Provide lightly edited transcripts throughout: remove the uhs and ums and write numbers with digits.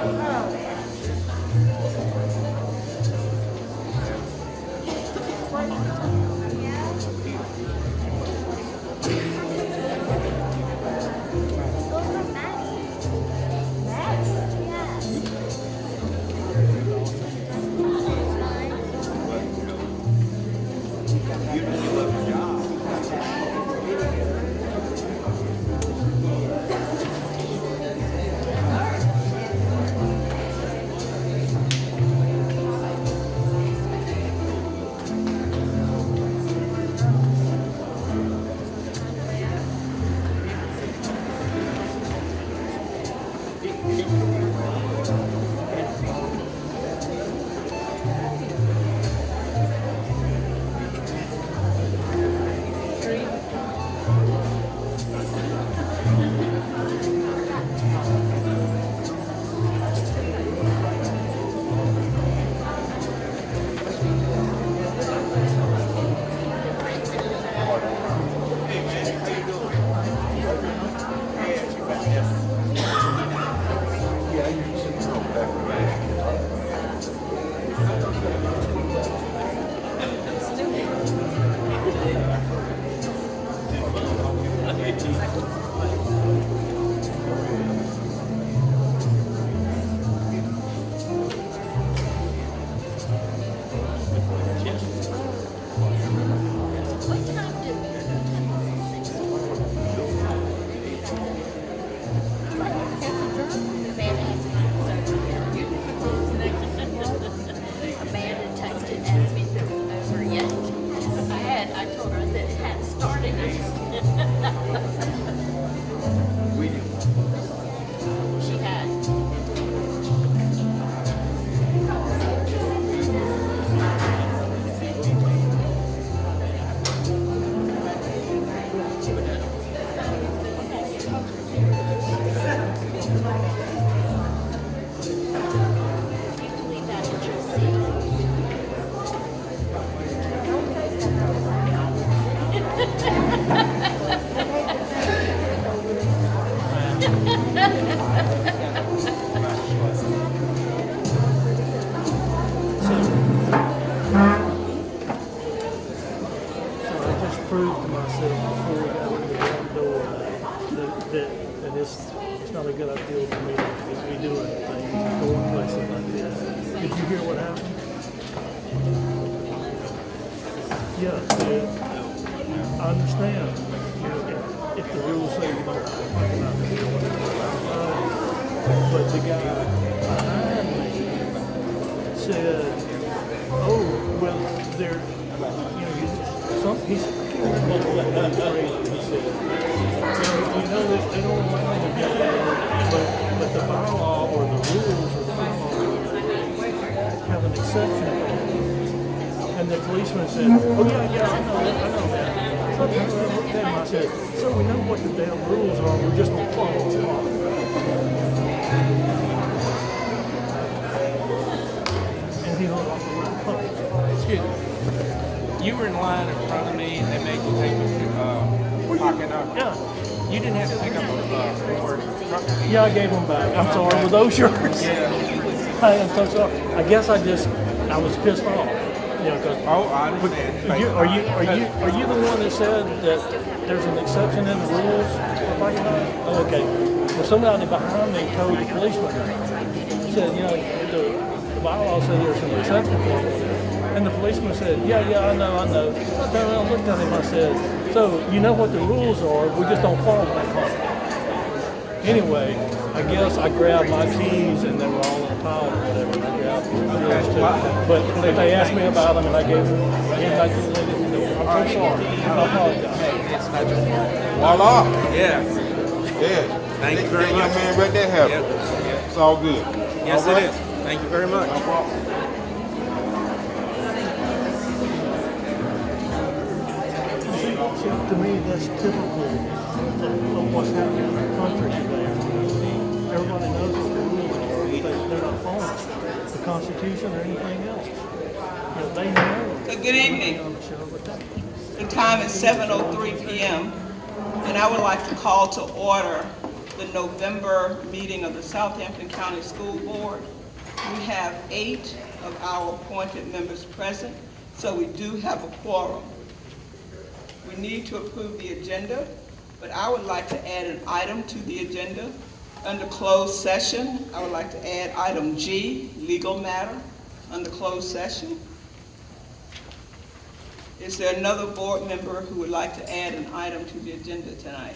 Hello. It's not a good idea for me to be doing things, going places like this. Did you hear what happened? Yeah, I understand. You know, if the rules say you don't talk about it, but the guy behind me said, "Oh, well, they're, you know, some he's." He said, you know that they don't allow them to do that, but the bylaw or the rules or the bylaw have an exception for it. And the policeman said, oh yeah, I know that. So I looked at him, I said, so we know what the damn rules are, we're just going to follow them. And he hung off the road. Excuse me. You were in line in front of me and they made you take a pocket up. Yeah. You didn't have to pick up a Ford truck. Yeah, I gave them back. I'm sorry. Were those yours? Yeah. I am so sorry. I guess I was pissed off. You know, cause Oh, I understand. are you the one that said that there's an exception in the rules? Oh, okay. Well, somebody behind me told the policeman. Said, you know, the bylaw said there's an exception for it. And the policeman said, yeah, I know. I turned around and looked at him, I said, so you know what the rules are, we just don't follow them. Anyway, I guess I grabbed my keys and they were all in a pile or whatever, and I grabbed those too. But they asked me about them and I gave them back to the lady. I'm so sorry. I apologize. It's not your fault. Voila. Yeah. Yeah. Thank you very much. Young man right there have Yep. it. Yep. It's all good. Yes, All right? it is. Thank you very much. No problem. To me, that's typical of what's happening in our country today. Everybody knows what the rules are. They're not following the Constitution or anything else. You know, they know. Good evening. The time is 7:03 p.m. and I would like to call to order the November meeting of the Southampton County School Board. We have 8 of our appointed members present, so we do have a quorum. We need to approve the agenda, but I would like to add an item to the agenda. Under closed session, I would like to add item G, legal matter, under closed session. Is there another board member who would like to add an item to the agenda tonight?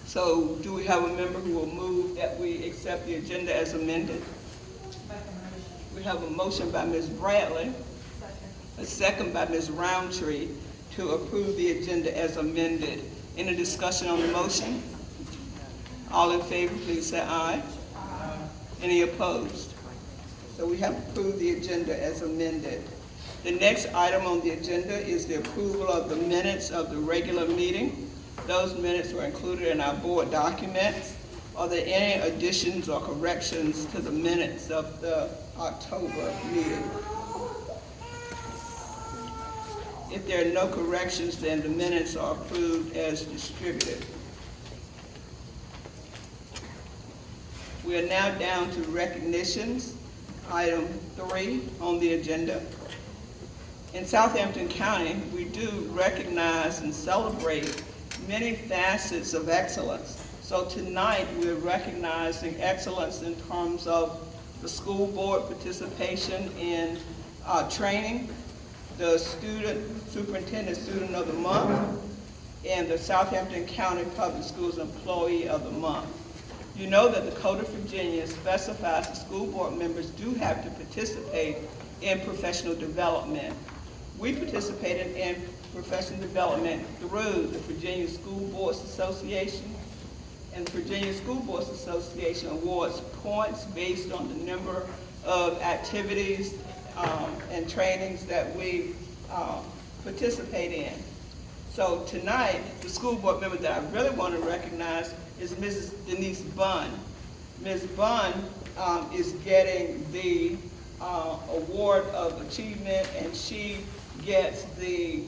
So do we have a member who will move that we accept the agenda as amended? We have a motion by Ms. Bradley, a second by Ms. Roundtree to approve the agenda as amended. Any discussion on the motion? All in favor, please say aye. Any opposed? So we have approved the agenda as amended. The next item on the agenda is the approval of the minutes of the regular meeting. Those minutes were included in our board documents. Are there any additions or corrections to the minutes of the October meeting? If there are no corrections, then the minutes are approved as distributed. We are now down to recognitions, item 3 on the agenda. In Southampton County, we do recognize and celebrate many facets of excellence. So tonight, we're recognizing excellence in terms of the school board participation in training, the superintendent student of the month, and the Southampton County Public Schools Employee of the Month. You know that the Code of Virginia specifies that school board members do have to participate in professional development. We participated in professional development through the Virginia School Boards Association, and the Virginia School Boards Association awards points based on the number of activities and trainings that we participate in. So tonight, the school board member that I really want to recognize is Mrs. Denise Bunn. Ms. Bunn is getting the Award of Achievement, and she gets the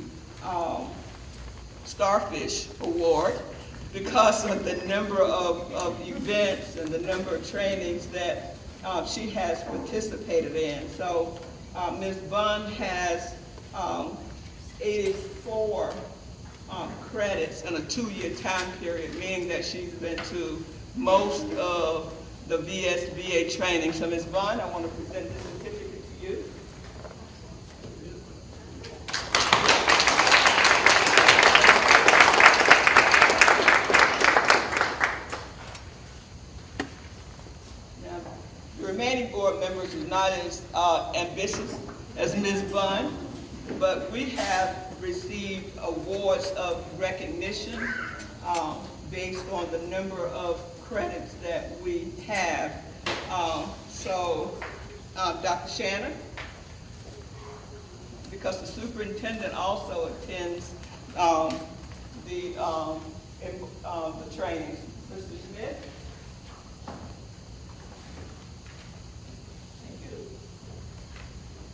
Starfish Award because of the number of events and the number of trainings that she has participated in. So Ms. Bunn has 84 credits in a 2-year time period, meaning that she's been to most of the VSBA training. So Ms. Bunn, I want to present this certificate to you. Now, the remaining board members are not as ambitious as Ms. Bunn, but we have received awards of recognition based on the number of credits that we have. Dr. Shannon, because the superintendent also attends the trainings. Mr. Smith? Thank you.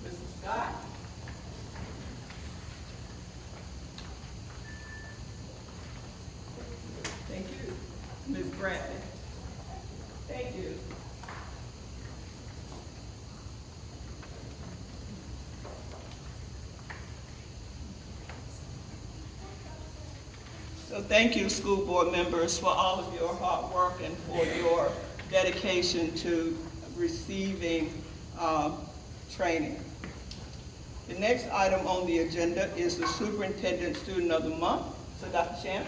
Mr. Scott? Thank you. Ms. Bradley? Thank you. So thank you, school board members, for all of your hard work and for your dedication to receiving training. The next item on the agenda is the Superintendent Student of the Month. So Dr. Shannon?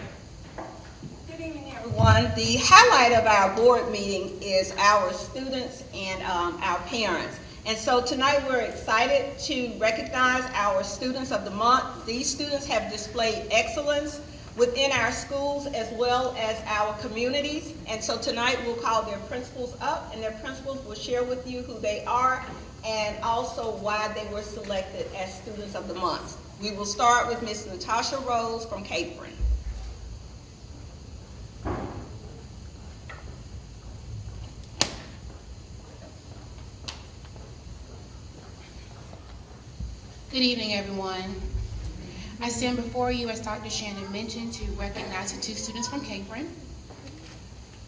Good evening, everyone. The highlight of our board meeting is our students and our parents. And so tonight we're excited to recognize our Students of the Month. These students have displayed excellence within our schools as well as our communities. And so tonight we'll call their principals up, and their principals will share with you who they are and also why they were selected as Students of the Month. We will start with Ms. Natasha Rose from Capron. Good evening, everyone. I stand before you, as Dr. Shannon mentioned, to recognize the 2 students from Capron.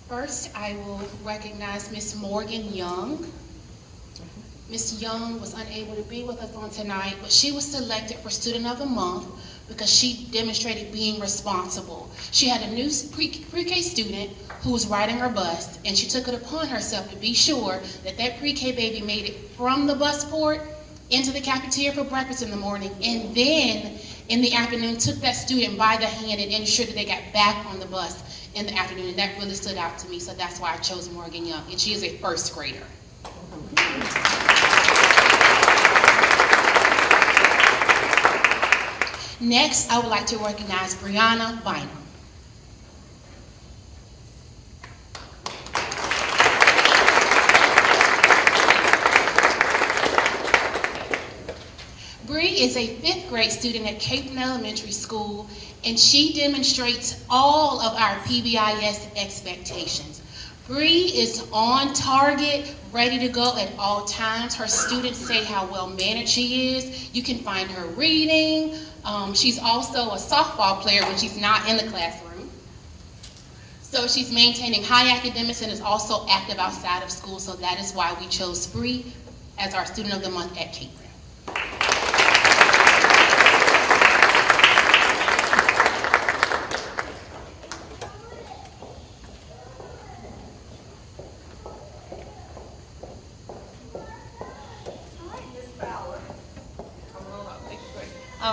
First, I will recognize Miss Morgan Young. Miss Young was unable to be with us on tonight, but she was selected for Student of the Month because she demonstrated being responsible. She had a new pre-K student who was riding her bus, and she took it upon herself to be sure that that pre-K baby made it from the bus port into the cafeteria for breakfast in the morning, and then in the afternoon took that student by the hand and ensured that they got back on the bus in the afternoon, and that really stood out to me, so that's why I chose Morgan Young, and she is a first grader. Next, I would like to recognize Brianna Bynum. Bree is a 5th grade student at Capron Elementary School, and she demonstrates all of our PBIS expectations. Bree is on target, ready to go at all times. Her students say how well mannered she is. You can find her reading, She's also a softball player when she's not in the classroom. So she's maintaining high academics and is also active outside of school, so that is why we chose Bree as our Student of the Month at Capron.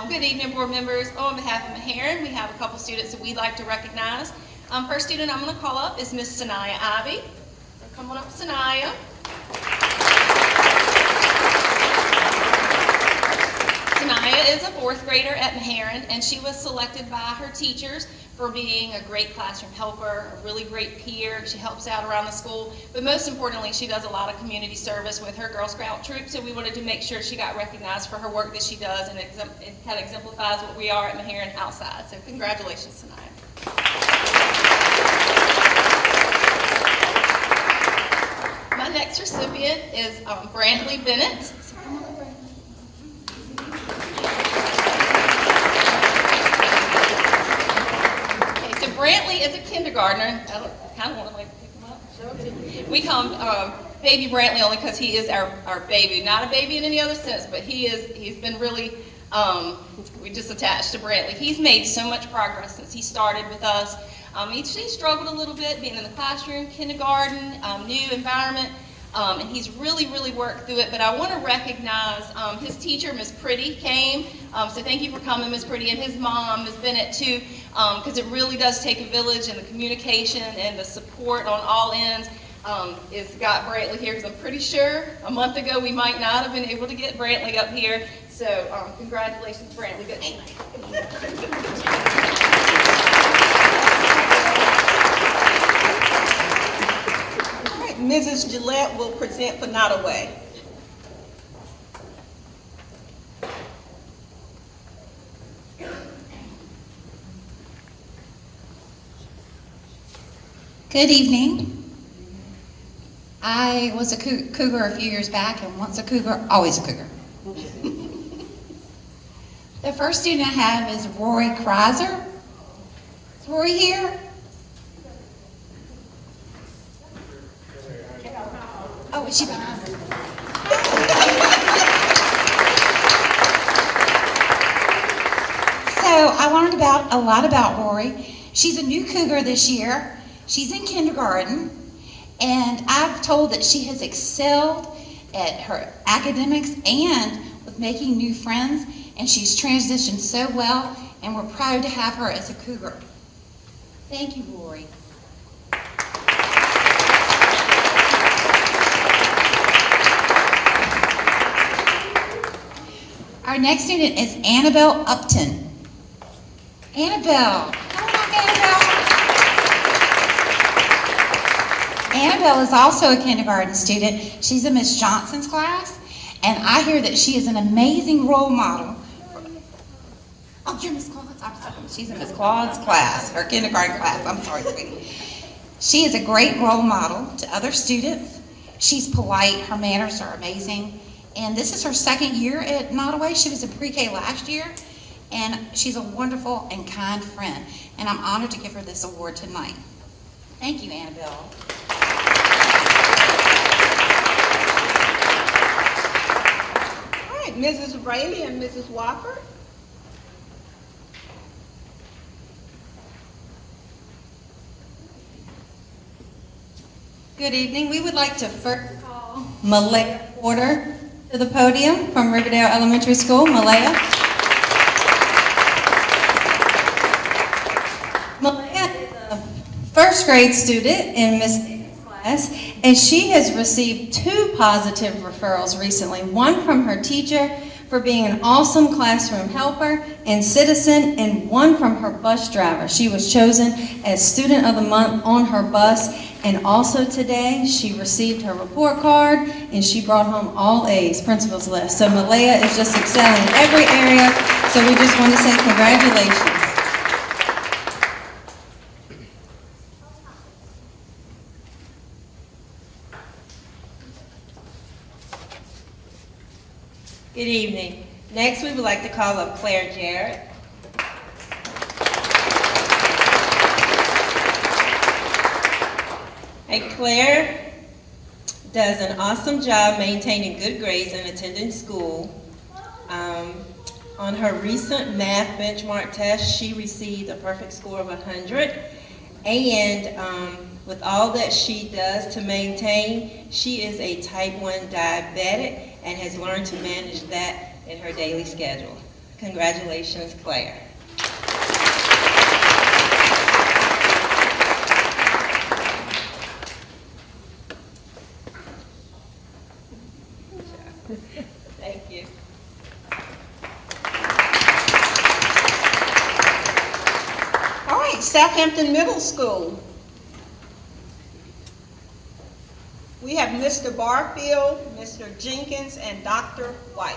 Good evening, board members. On behalf of Maharan, we have a couple students that we'd like to recognize. First student I'm going to call up is Miss Sanaya Ivy. So come on up, Sanaya. Sanaya is a fourth grader at Maharan, and she was selected by her teachers for being a great classroom helper, a really great peer. She helps out around the school, but most importantly, she does a lot of community service with her Girl Scout troop, so we wanted to make sure she got recognized for her work that she does, and it kind of exemplifies what we are at Maharan outside. So congratulations, Sanaya. My next recipient is Brantley Bennett. So come on over. Brantley is a kindergartner. I kind of want to pick him up, show it to you. We call him Baby Brantley only because he is our baby. Not a baby in any other sense, but he's been really, we just attached to Brantley. He's made so much progress since he started with us. He struggled a little bit being in the classroom, kindergarten, new environment. And he's really worked through it, but I want to recognize his teacher, Miss Pretty, came, so thank you for coming, Miss Pretty, and his mom, Miss Bennett, too, because it really does take a village, and the communication and the support on all ends is got Brantley here, because I'm pretty sure a month ago we might not have been able to get Brantley up here, so congratulations, Brantley. Good. Mrs. Gillette will present for Nottoway. Good evening. I was a cougar a few years back, and once a cougar, always a cougar. The first student I have is Rory Kreiser. Is Rory here? Oh, is she behind her? So I learned a lot about Rory. She's a new cougar this year. She's in kindergarten, and I've told that she has excelled at her academics and with making new friends, and she's transitioned so well, and we're proud to have her as a cougar. Thank you, Rory. Our next student is Annabelle Upton. Annabelle, come on, Annabelle. Annabelle is also a kindergarten student. She's in Miss Johnson's class, and I hear that she is an amazing role model. Oh, you're Miss Claude's? I'm sorry. She's in Miss Claude's class, her kindergarten class. I'm sorry, sweetie. She is a great role model to other students. She's polite. Her manners are amazing. And this is her second year at Nottoway. She was in pre-K last year, and she's a wonderful and kind friend. And I'm honored to give her this award tonight. Thank you, Annabelle. All right, Mrs. Raley and Mrs. Wofford. Good evening. We would like to first call Malaya Porter to the podium from Riverdale Elementary School. Malaya. Malaya is a first grade student in Miss Davis' class, and she has received 2 positive referrals recently, one from her teacher for being an awesome classroom helper and citizen, and one from her bus driver. She was chosen as Student of the Month on her bus, and also today she received her report card and she brought home all A's, principal's list. So Malaya is just excelling in every area, so we just want to say congratulations. Good evening. Next, we would like to call up Claire Jarrett. Hey, Claire does an awesome job maintaining good grades and attending school. On her recent math benchmark test, she received a perfect score of 100. And with all that she does to maintain, she is a type 1 diabetic and has learned to manage that in her daily schedule. Congratulations, Claire. Thank you. All right, Southampton Middle School. We have Mr. Barfield, Mr. Jenkins, and Dr. White.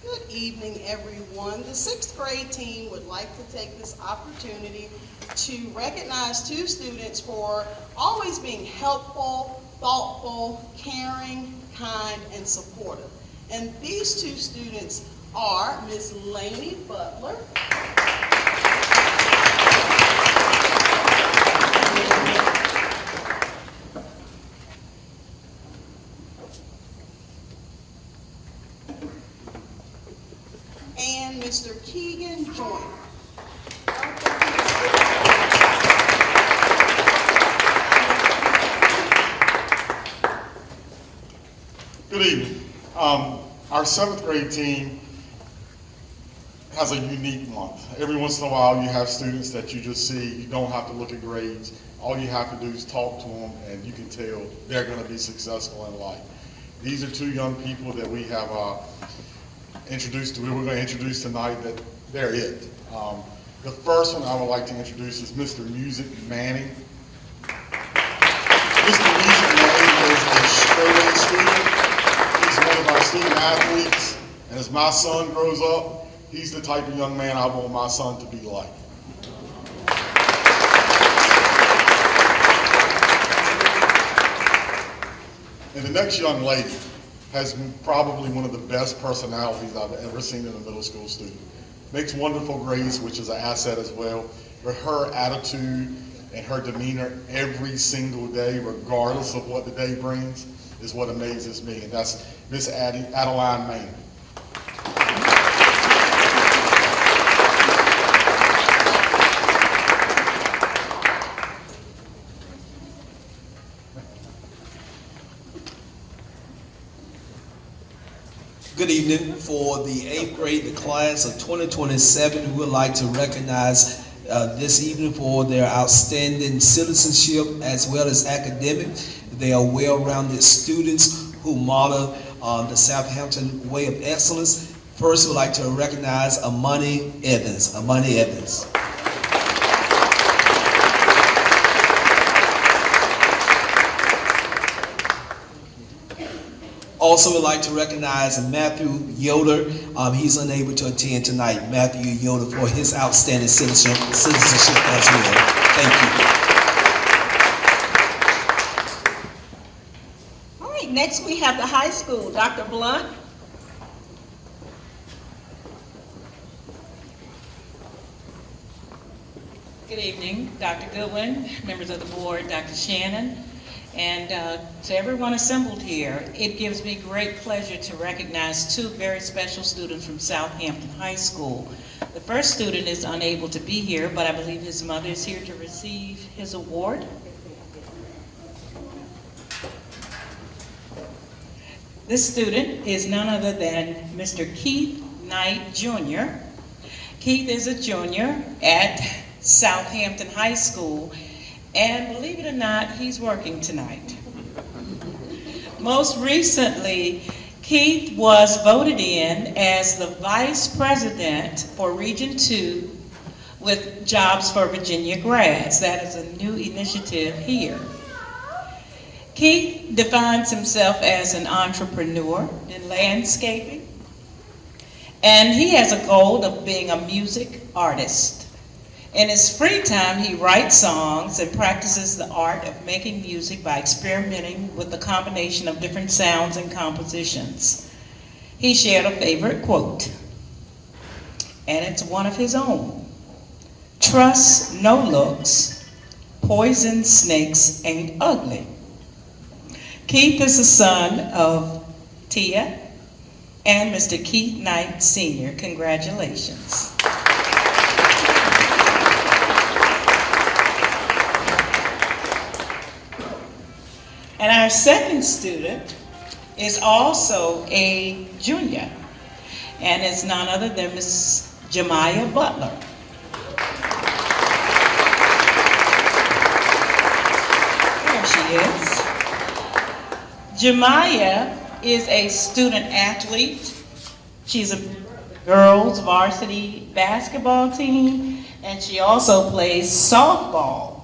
Good evening, everyone. The 6th grade team would like to take this opportunity to recognize 2 students for always being helpful, thoughtful, caring, kind, and supportive. And these 2 students are Miss Lainey Butler and Mr. Keegan Joyner. Good evening. Our 7th grade team has a unique month. Every once in a while you have students that you just see, you don't have to look at grades. All you have to do is talk to them and you can tell they're going to be successful in life. These are 2 young people that we have we're going to introduce tonight that they're it. The first one I would like to introduce is Mr. Music Manning. Mr. Music Manning is a straight-A student. He's one of our student athletes, and as my son grows up, he's the type of young man I want my son to be like. And the next young lady has probably one of the best personalities I've ever seen in a middle school student. Makes wonderful grades, which is an asset as well, but her attitude and her demeanor every single day, regardless of what the day brings, is what amazes me, and that's Miss Adeline Maynard. Good evening. For the 8th grade, the class of 2027, we would like to recognize this evening for their outstanding citizenship as well as academic. They are well-rounded students who model the Southampton way of excellence. First, we'd like to recognize Amani Evans. Amani Evans. Also, we'd like to recognize Matthew Yoder. He's unable to attend tonight. Matthew Yoder for his outstanding citizenship as well. Thank you. All right, next we have the high school. Dr. Blunt. Good evening, Dr. Goodwin, members of the board, Dr. Shannon, and to everyone assembled here. It gives me great pleasure to recognize 2 very special students from Southampton High School. The first student is unable to be here, but I believe his mother is here to receive his award. This student is none other than Mr. Keith Knight Jr. Keith is a junior at Southampton High School, and believe it or not, he's working tonight. Most recently, Keith was voted in as the Vice President for Region 2 with Jobs for Virginia Grads. That is a new initiative here. Keith defines himself as an entrepreneur in landscaping, and he has a goal of being a music artist. In his free time, he writes songs and practices the art of making music by experimenting with the combination of different sounds and compositions. He shared a favorite quote, and it's one of his own. "Trust no looks, poison snakes ain't ugly." Keith is the son of Tia and Mr. Keith Knight Sr. Congratulations. And our second student is also a junior, and it's none other than Miss Jemiah Butler. There she is. Jemiah is a student athlete. She's a girls varsity basketball team, and she also plays softball.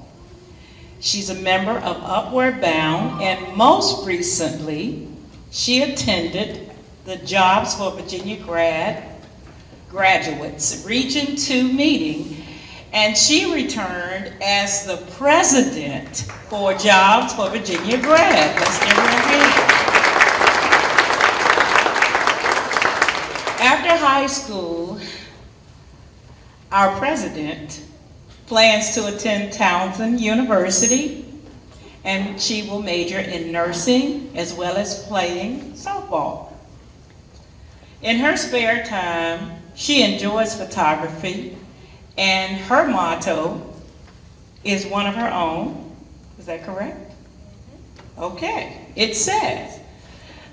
She's a member of Upward Bound, and most recently, she attended the Jobs for Virginia Graduates Region 2 meeting, and she returned as the president for Jobs for Virginia Grad. Let's give her a hand. After high school, our president plans to attend Townsend University, and she will major in nursing as well as playing softball. In her spare time, she enjoys photography, and her motto is one of her own. Is that correct? Okay. It says,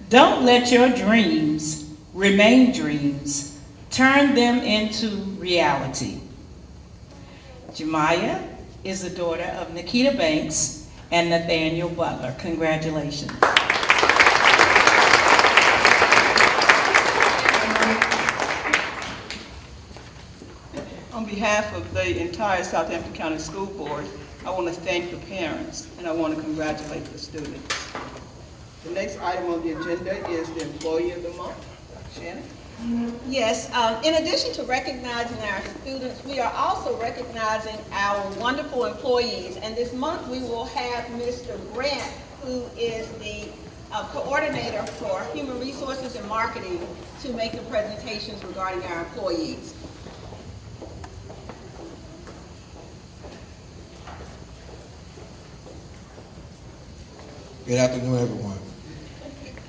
"Don't let your dreams remain dreams. Turn them into reality." Jemiah is the daughter of Nikita Banks and Nathaniel Butler. Congratulations. On behalf of the entire Southampton County School Board, I want to thank the parents and I want to congratulate the students. The next item on the agenda is the Employee of the Month. Shannon? Yes, in addition to recognizing our students, we are also recognizing our wonderful employees. And this month we will have Mr. Grant, who is the coordinator for Human Resources and Marketing, to make the presentations regarding our employees. Good afternoon, everyone.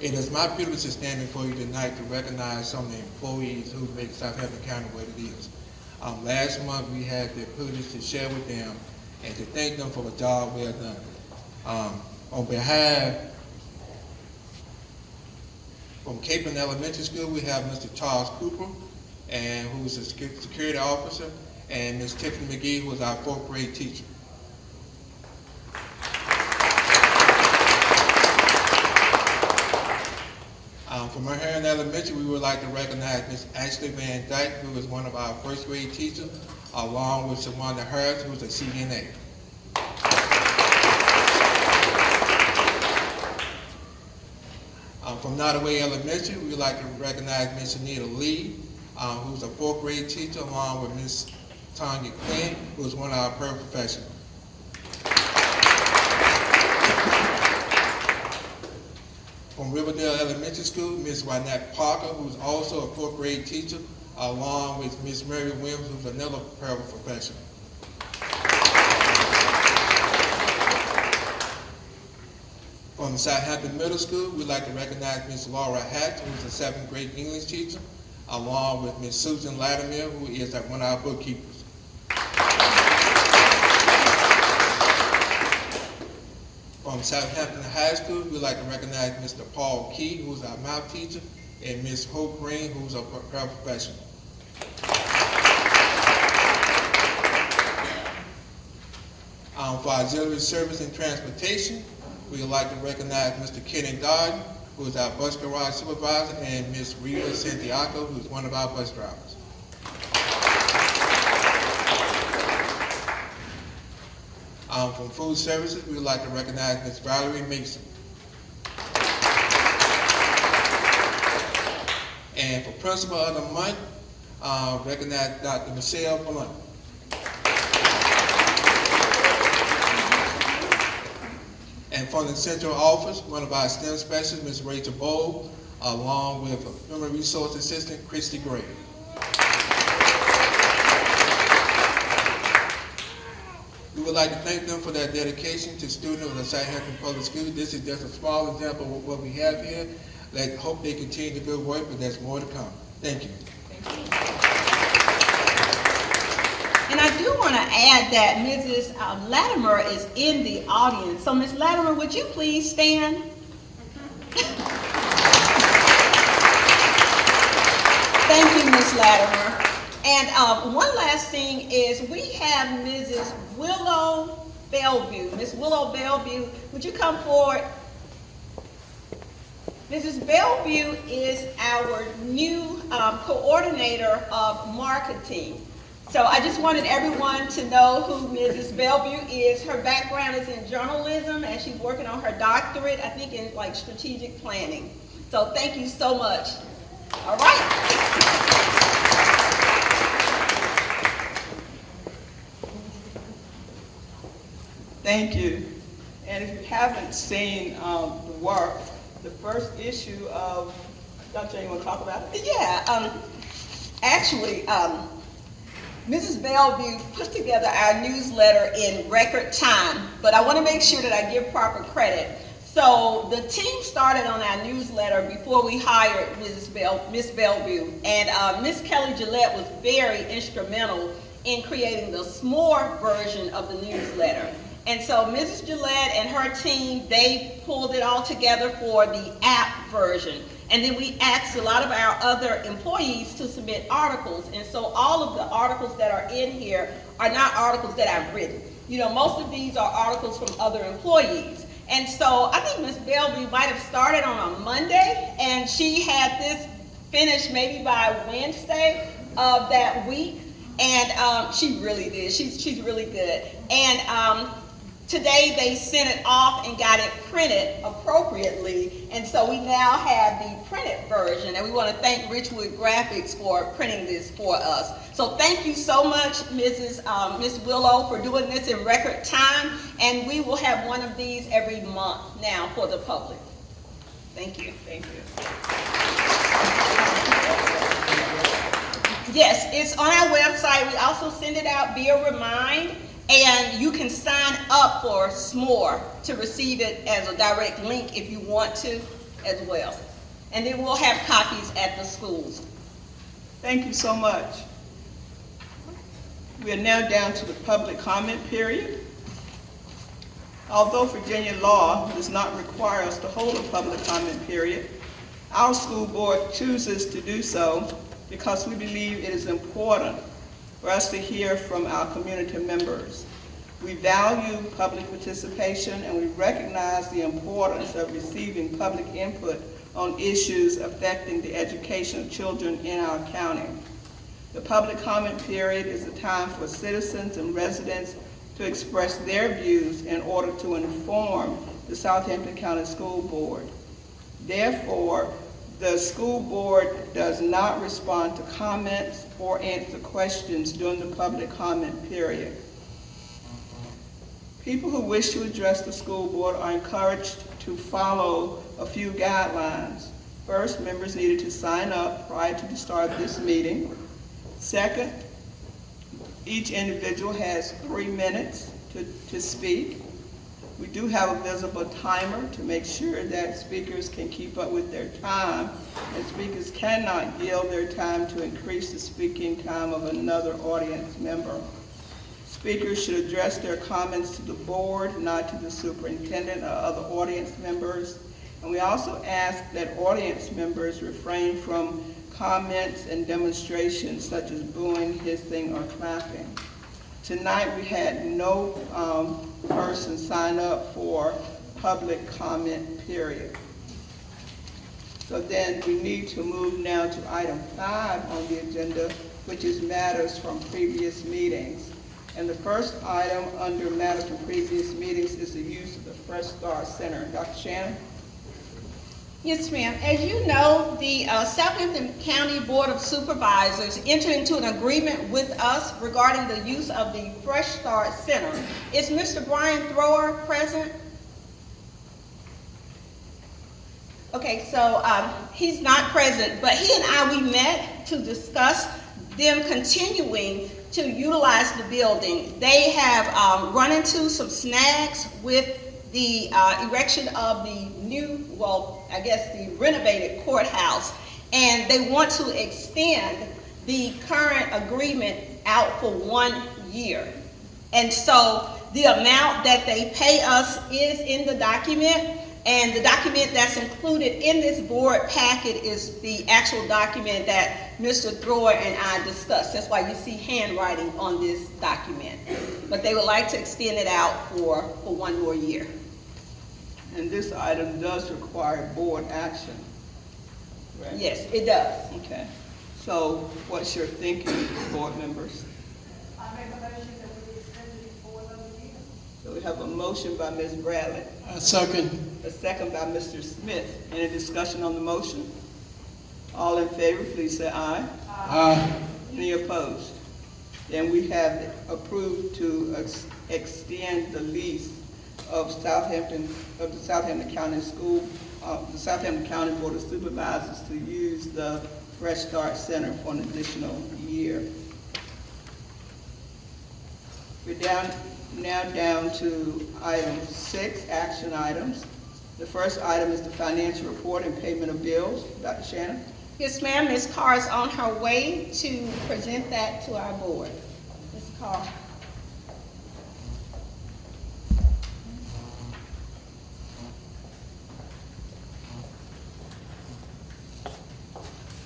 It is my privilege to stand before you tonight to recognize some of the employees who make Southampton County what it is. Last month, we had the privilege to share with them and to thank them for the job well done. On behalf from Capron Elementary School, we have Mr. Charles Cooper, and who is a security officer, and Ms. Tiffany McGee, who is our 4th grade teacher. From Mahern Elementary, we would like to recognize Ms. Ashley Van Dyke, who is one of our 1st grade teachers, along with Shawanda Harris, who is a CNA. From Nottaway Elementary, we would like to recognize Ms. Anita Lee, who's a 4th grade teacher, along with Ms. Tanya Quinn, who is one of our paraprofessionals. From Riverdale Elementary School, Ms. Wynette Parker, who's also a 4th grade teacher, along with Ms. Mary Williams, who's another paraprofessional. From Southampton Middle School, we'd like to recognize Ms. Laura Hatch, who's a 7th grade English teacher, along with Ms. Susan Latimer, who is one of our bookkeepers. From Southampton High School, we'd like to recognize Mr. Paul Key, who's our math teacher, and Ms. Hope Green, who's a paraprofessional. For auxiliary service and transportation, we'd like to recognize Mr. Kenny Dodd, who is our bus garage supervisor, and Ms. Rita Santiago, who's one of our bus drivers. From food services, we would like to recognize Ms. Valerie Mason. And for principal of the month, recognize Dr. Michelle Blunt. from the central office, one of our STEM specialists, Ms. Rachel Bowe, along with Human Resource Assistant, Christy Gray. We would like to thank them for their dedication to students of the Southampton Public Schools. This is just a small example of what we have here. Let's hope they continue the good work, but there's more to come. Thank you. And I do want to add that Mrs. Latimer is in the audience. So Ms. Latimer, would you please stand? Thank you, Ms. Latimer. And one last thing is we have Mrs. Willow Bellevue. Ms. Willow Bellevue, would you come forward? Mrs. Bellevue is our new coordinator of marketing. So I just wanted everyone to know who Mrs. Bellevue is. Her background is in journalism, and she's working on her doctorate, I think, in like strategic planning. So thank you so much. All right. Thank you. And if you haven't seen the work, the first issue of, Dr. Jane, you want to talk about it? Yeah, actually, Mrs. Bellevue put together our newsletter in record time, but I want to make sure that I give proper credit. So the team started on our newsletter before we hired Miss Bellevue, and Miss Kelly Gillette was very instrumental in creating the s'more version of the newsletter. And so Mrs. Gillette and her team, they pulled it all together for the app version. And then we asked a lot of our other employees to submit articles. And so all of the articles that are in here are not articles that I've written. You know, most of these are articles from other employees. And so I think Ms. Bellevue might have started on a Monday, and she had this finished maybe by Wednesday of that week. And she really did. She's really good. And today they sent it off and got it printed appropriately, and so we now have the printed version, and we want to thank Richwood Graphics for printing this for us. So thank you so much, Miss Willow, for doing this in record time, and we will have one of these every month now for the public. Thank you. Thank you. Yes, it's on our website. We also send it out via Remind. And you can sign up for s'more to receive it as a direct link if you want to as well. And then we'll have copies at the schools. Thank you so much. We are now down to the public comment period. Although Virginia law does not require us to hold a public comment period, our school board chooses to do so because we believe it is important for us to hear from our community members. We value public participation, and we recognize the importance of receiving public input on issues affecting the education of children in our county. The public comment period is a time for citizens and residents to express their views in order to inform the Southampton County School Board. Therefore, the school board does not respond to comments or answer questions during the public comment period. People who wish to address the school board are encouraged to follow a few guidelines. First, members needed to sign up prior to the start of this meeting. Second, each individual has 3 minutes to speak. We do have a visible timer to make sure that speakers can keep up with their time, and speakers cannot yield their time to increase the speaking time of another audience member. Speakers should address their comments to the board, not to the superintendent or other audience members. And we also ask that audience members refrain from comments and demonstrations such as booing, hissing, or clapping. Tonight we had no person sign up for public comment period. So then we need to move now to item 5 on the agenda, which is matters from previous meetings. And the first item under matters from previous meetings is the use of the Fresh Start Center. Dr. Shannon? Yes, ma'am. As you know, the Southampton County Board of Supervisors entered into an agreement with us regarding the use of the Fresh Start Center. Is Mr. Brian Thrower present? Okay, so he's not present, but he and I, we met to discuss them continuing to utilize the building. They have run into some snags with the erection of the new, well, I guess the renovated courthouse, and they want to extend the current agreement out for 1 year. And so the amount that they pay us is in the document, and the document that's included in this board packet is the actual document that Mr. Thrower and I discussed. That's why you see handwriting on this document. But they would like to extend it out for 1 more year. And this item does require board action, right? Yes, it does. Okay. So what's your thinking, board members? I make a motion that we extend it for another year. So we have a motion by Ms. Bradley, Second. a second by Mr. Smith. Any discussion on the motion? All in favor, please say aye. Aye. Any opposed? Then we have approved to extend the lease of the Southampton County School, the Southampton County Board of Supervisors to use the Fresh Start Center for an additional year. We're now down to item 6, action items. The first item is the financial report and payment of bills. Dr. Shannon? Yes, ma'am. Ms. Carr is on her way to present that to our board. Ms. Carr.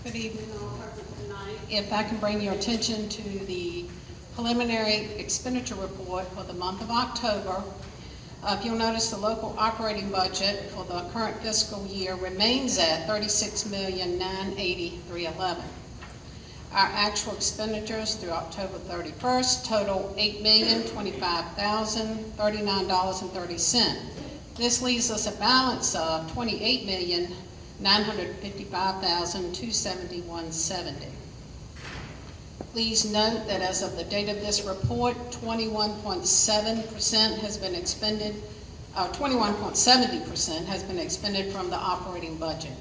Good evening, all present tonight. If I can bring your attention to the preliminary expenditure report for the month of October. If you'll notice, the local operating budget for the current fiscal year remains at $36,983,11. Our actual expenditures through October 31st total $8,025,039.30. This leaves us a balance of $28,955,271.70. Please note that as of the date of this report, 21.7% has been expended, 21.70% has been expended from the operating budget.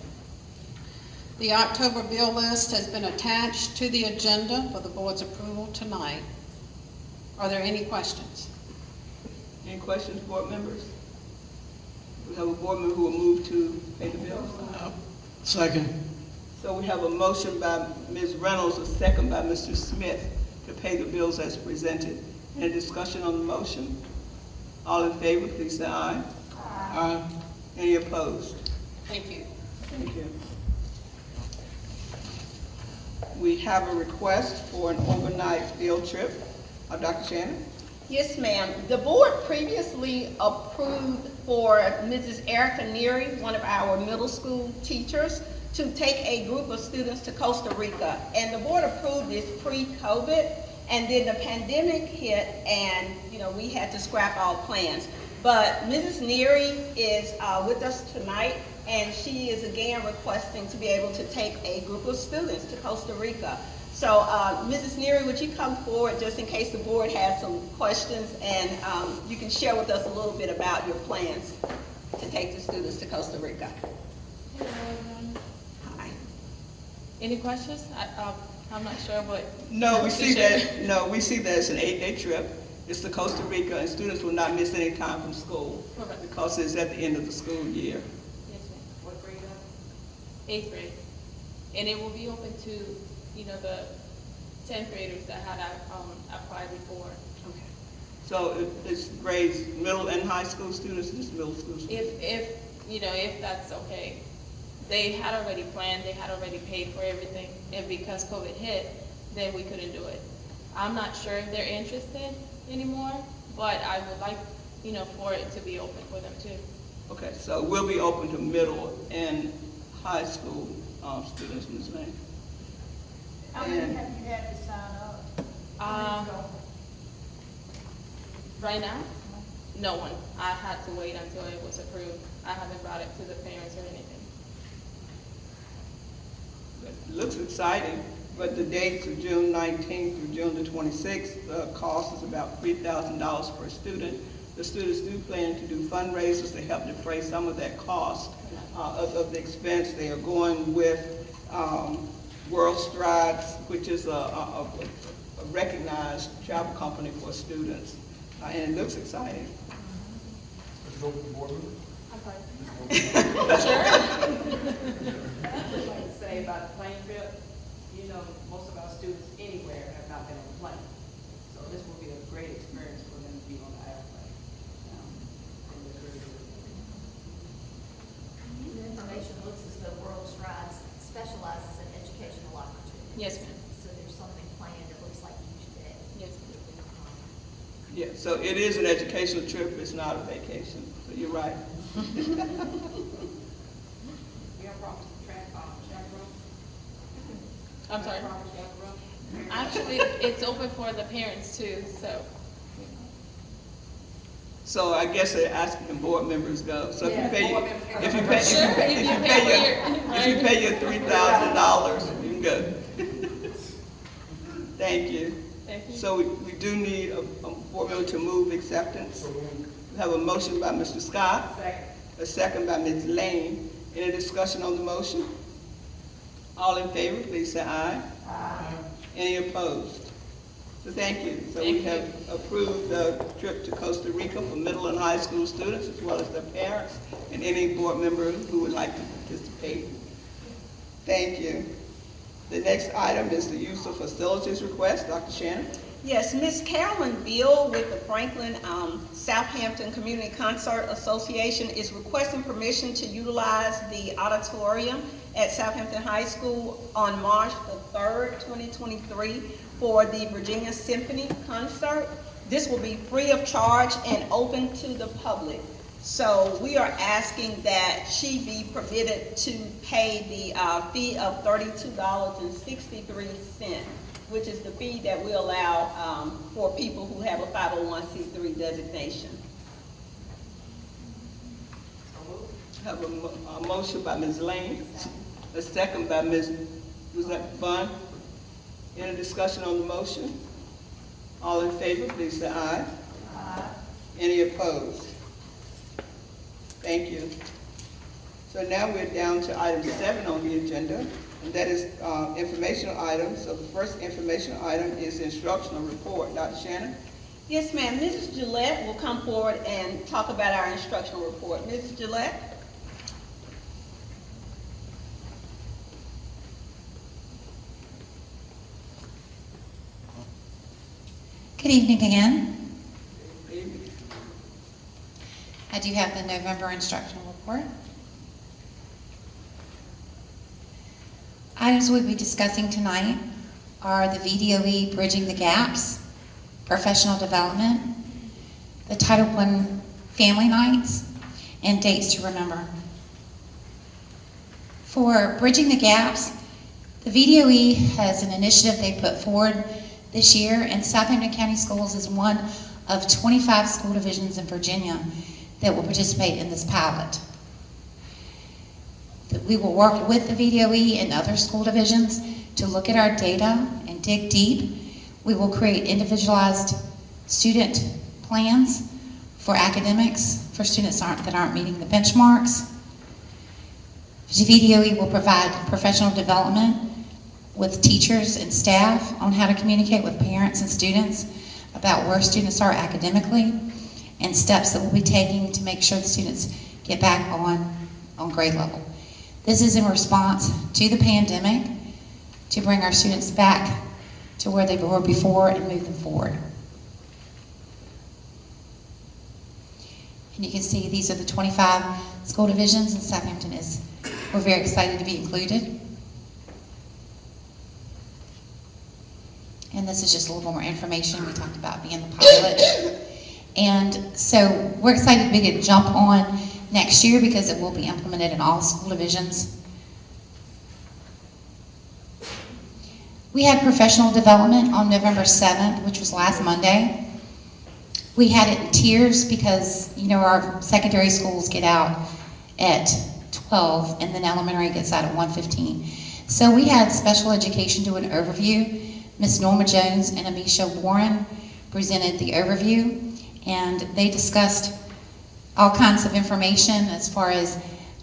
The October bill list has been attached to the agenda for the board's approval tonight. Are there any questions? Any questions, board members? We have a board member who will move to pay the bills. Second. So we have a motion by Ms. Reynolds, a second by Mr. Smith to pay the bills as presented. Any discussion on the motion? All in favor, please say aye. Aye. Any opposed? Thank you. Thank you. We have a request for an overnight field trip. Dr. Shannon? Yes, ma'am. The board previously approved for Mrs. Erica Neary, one of our middle school teachers, to take a group of students to Costa Rica. And the board approved this pre-COVID, and then the pandemic hit, and we had to scrap all plans. But Mrs. Neary is with us tonight, and she is again requesting to be able to take a group of students to Costa Rica. So Mrs. Neary, would you come forward just in case the board has some questions, and you can share with us a little bit about your plans to take the students to Costa Rica. Hello, everyone. Hi. Any questions? I'm not sure what. No, we see that. No, we see that it's an 8-day trip. It's to Costa Rica, and students will not miss any time from school because it's at the end of the school year. Yes, ma'am. What grade up? 8th grade, and it will be open to the 10th graders that had applied before. Okay. So it's grades middle and high school students, just middle school students? If that's okay. They had already planned, they had already paid for everything, and because COVID hit, then we couldn't do it. I'm not sure if they're interested anymore, but I would like, for it to be open for them too. Okay, so we'll be open to middle and high school students, Ms. May. How many have you had to sign up? Right now, no one. I had to wait until it was approved. I haven't brought it to the parents or anything. It looks exciting, but the dates are June 19th through June the 26th. The cost is about $3,000 per student. the students do plan to do fundraisers to help defray some of that cost of the expense. They are going with World Strides, which is a recognized travel company for students, and it looks exciting. Sure. Say about the plane trip, you know, most of our students anywhere have not been on a plane. So this will be a great experience for them to be on the airplane. And they're very good. The information looks as though World Strides specializes in educational opportunities. Yes, ma'am. So there's something planned that looks like each day. Yes, Yeah, so it is an educational trip, it's not a vacation, so you're right. We have promised chaperone. I'm sorry. Promised chaperone. Actually, it's open for the parents too, so. So I guess they're asking the board members go. So Yeah, if you board pay, members. if you pay, if you pay your $3,000, you can go. Thank you. Thank you. So we do need a board member to move acceptance. We have a motion by Mr. Scott, a second by Ms. Lane. Any discussion on the motion? All in favor, please say aye. Aye. Any opposed? So thank you. So we have approved the trip to Costa Rica for middle and high school students as well as their parents and any board member who would like to participate. Thank you. The next item is the use of facilities request. Dr. Shannon? Yes, Miss Carolyn Beal with the Franklin Southampton Community Concert Association is requesting permission to utilize the auditorium at Southampton High School on March the 3rd, 2023 for the Virginia Symphony concert. This will be free of charge and open to the public. So we are asking that she be permitted to pay the fee of $32.63, which is the fee that we allow for people who have a 501c3 designation. I have a motion by Ms. Lane, a second by Ms. Was that Bond? Any discussion on the motion? All in favor, please say aye. Aye. Any opposed? Thank you. So now we're down to item 7 on the agenda, and that is informational items. So the first informational item is instructional report. Dr. Shannon? Yes, ma'am. Mrs. Gillette will come forward and talk about our instructional report. Mrs. Gillette? Good evening again. I do have the November instructional report. Items we'll be discussing tonight are the VDOE Bridging the Gaps, professional development, the Title I Family Nights, and dates to remember. For Bridging the Gaps, the VDOE has an initiative they put forward this year, and Southampton County Schools is one of 25 school divisions in Virginia that will participate in this pilot. We will work with the VDOE and other school divisions to look at our data and dig deep. We will create individualized student plans for academics for students that aren't meeting the benchmarks. The VDOE will provide professional development with teachers and staff on how to communicate with parents and students about where students are academically and steps that we'll be taking to make sure the students get back on grade level. This is in response to the pandemic to bring our students back to where they were before and move them forward. And you can see these are the 25 school divisions, and Southampton we're very excited to be included. And this is just a little more information. We talked about being the pilot. And so we're excited to be able to jump on next year because it will be implemented in all school divisions. We had professional development on November 7th, which was last Monday. We had it in tiers because, you know, our secondary schools get out at 12 and then elementary gets out at 1:15. So we had special education do an overview. Ms. Norma Jones and Amisha Warren presented the overview, and they discussed all kinds of information as far as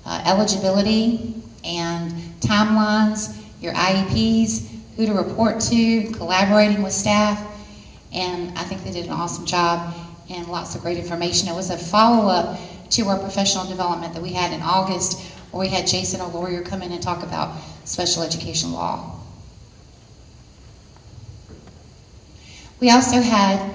eligibility and timelines, your IEPs, who to report to, collaborating with staff, and I think they did an awesome job and lots of great information. It was a follow-up to our professional development that we had in August, where we had Jason, a lawyer, come in and talk about special education law. We also had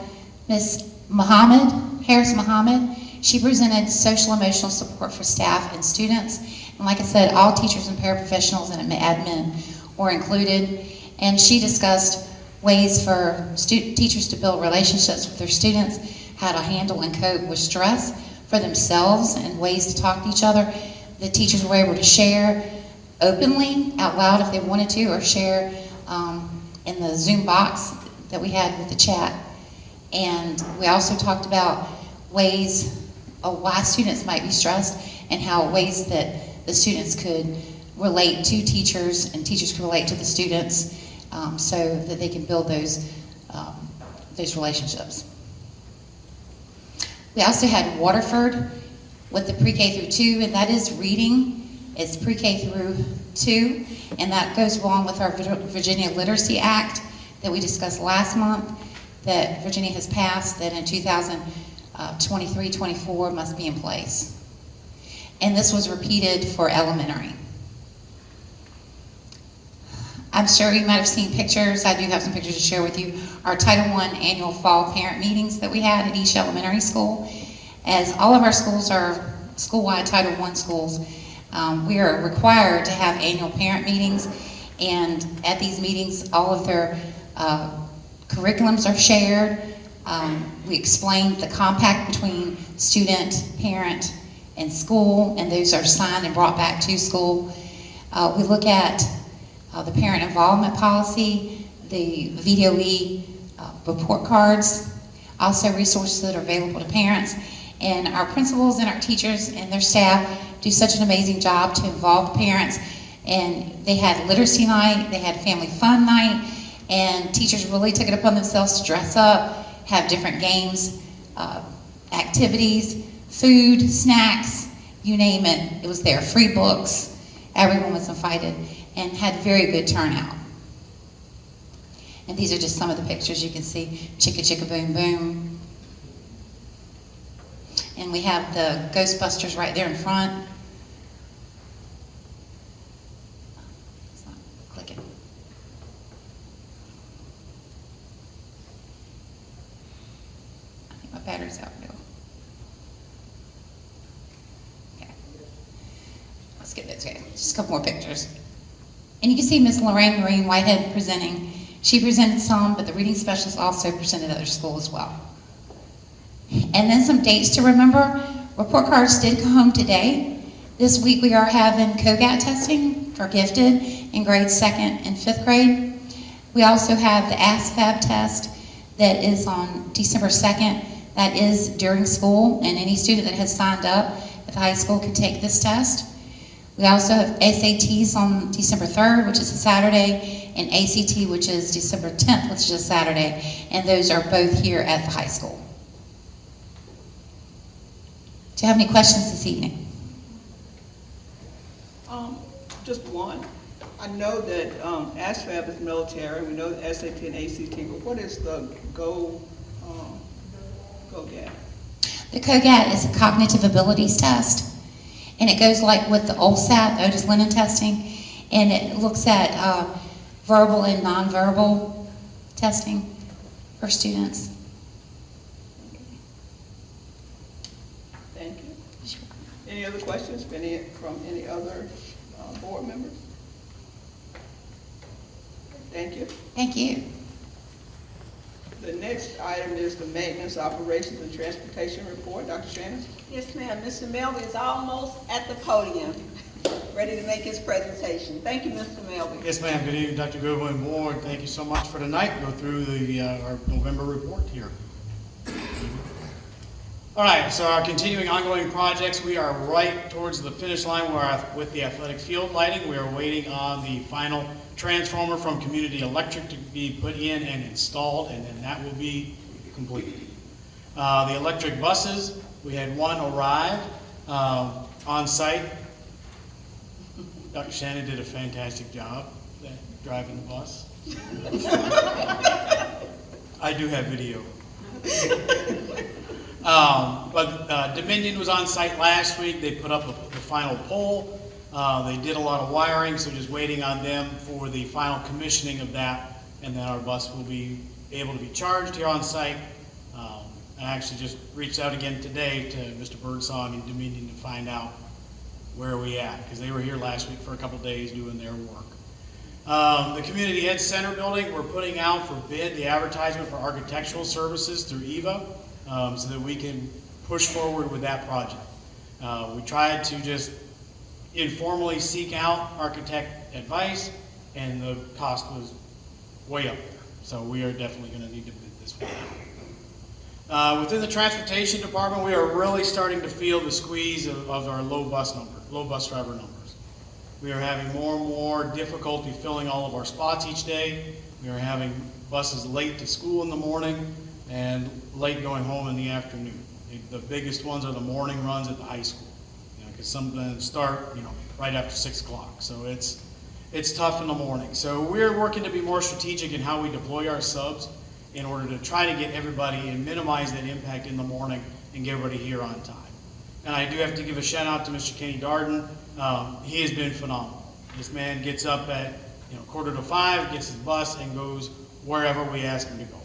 Ms. Harris Muhammad. She presented social emotional support for staff and students. And like I said, all teachers and paraprofessionals and admin were included. And she discussed ways for teachers to build relationships with their students, how to handle and cope with stress for themselves, and ways to talk to each other. The teachers were able to share openly, out loud if they wanted to, or share in the Zoom box that we had with the chat. And we also talked about ways of why students might be stressed, and how ways that the students could relate to teachers and teachers could relate to the students, so that they can build those relationships. We also had Waterford with the pre-K through 2, and that is reading. It's pre-K through 2, and that goes along with our Virginia Literacy Act that we discussed last month, that Virginia has passed, that in 2023-24 must be in place. And this was repeated for elementary. I'm sure you might have seen pictures. I do have some pictures to share with you. Our Title I annual fall parent meetings that we had at each elementary school. As all of our schools are school-wide Title I schools, we are required to have annual parent meetings. And at these meetings, all of their curriculums are shared. We explained the compact between student, parent, and school, and those are signed and brought back to school. We look at the parent involvement policy, the VDOE report cards, also resources that are available to parents. And our principals and our teachers and their staff do such an amazing job to involve the parents. And they had literacy night, they had family fun night, and teachers really took it upon themselves to dress up, have different games, activities, food, snacks, you name it, it was there. Free books, everyone was invited, and had very good turnout. And these are just some of the pictures you can see. Chicka chicka boom boom. And we have the Ghostbusters right there in front. It's not clicking. I think my battery's out now. Okay. Let's get this okay. Just a couple more pictures. And you can see Miss Lorraine Marine Whitehead presenting. She presented some, but the reading specialist also presented at their school as well. And then some dates to remember. Report cards did come home today. This week we are having COGAT testing for gifted in grades 2nd and 5th grade. We also have the ASVAB test that is on December 2nd. That is during school, and any student that has signed up at the high school can take this test. We also have SATs on December 3rd, which is a Saturday, and ACT, which is December 10th, which is a Saturday, and those are both here at the high school. Do you have any questions this evening? Just one. I know that ASVAB is military. We know the SAT and ACT, but what is the COGAT? The COGAT is a cognitive abilities test, and it goes like with the OLSAT, the Otis Lennon testing, and it looks at verbal and nonverbal testing for students. Thank you. Any other questions from any other board members? Thank you. Thank you. The next item is the maintenance, operations, and transportation report. Dr. Shannon? Yes, ma'am. Mr. Melby is almost at the podium, ready to make his presentation. Thank you, Mr. Melby. Yes, ma'am. Good evening, Dr. Goodwin and board. Thank you so much for tonight. Go through our November report here. All right, so our continuing ongoing projects, we are right towards the finish line with the athletic field lighting. We are waiting on the final transformer from Community Electric to be put in and installed, and then that will be complete. The electric buses, we had one arrive on site. Dr. Shannon did a fantastic job driving the bus. I do have video. But Dominion was on site last week. They put up the final pole. They did a lot of wiring, so just waiting on them for the final commissioning of that, and then our bus will be able to be charged here on site. I actually just reached out again today to Mr. Birdsong and Dominion to find out where we at, because they were here last week for a couple days doing their work. The Community Ed Center building, we're putting out for bid the advertisement for architectural services through EVA, so that we can push forward with that project. We tried to just informally seek out architect advice, and the cost was way up there. So we are definitely going to need to bid this one out. Within the transportation department, we are really starting to feel the squeeze of our low bus driver numbers. We are having more and more difficulty filling all of our spots each day. We are having buses late to school in the morning and late going home in the afternoon. The biggest ones are the morning runs at the high school, because some of them start, right after 6 o'clock. So it's tough in the morning. So we're working to be more strategic in how we deploy our subs in order to try to get everybody and minimize that impact in the morning and get everybody here on time. And I do have to give a shout out to Mr. Kenny Darden. He has been phenomenal. This man gets up at 4:45, gets his bus, and goes wherever we ask him to go.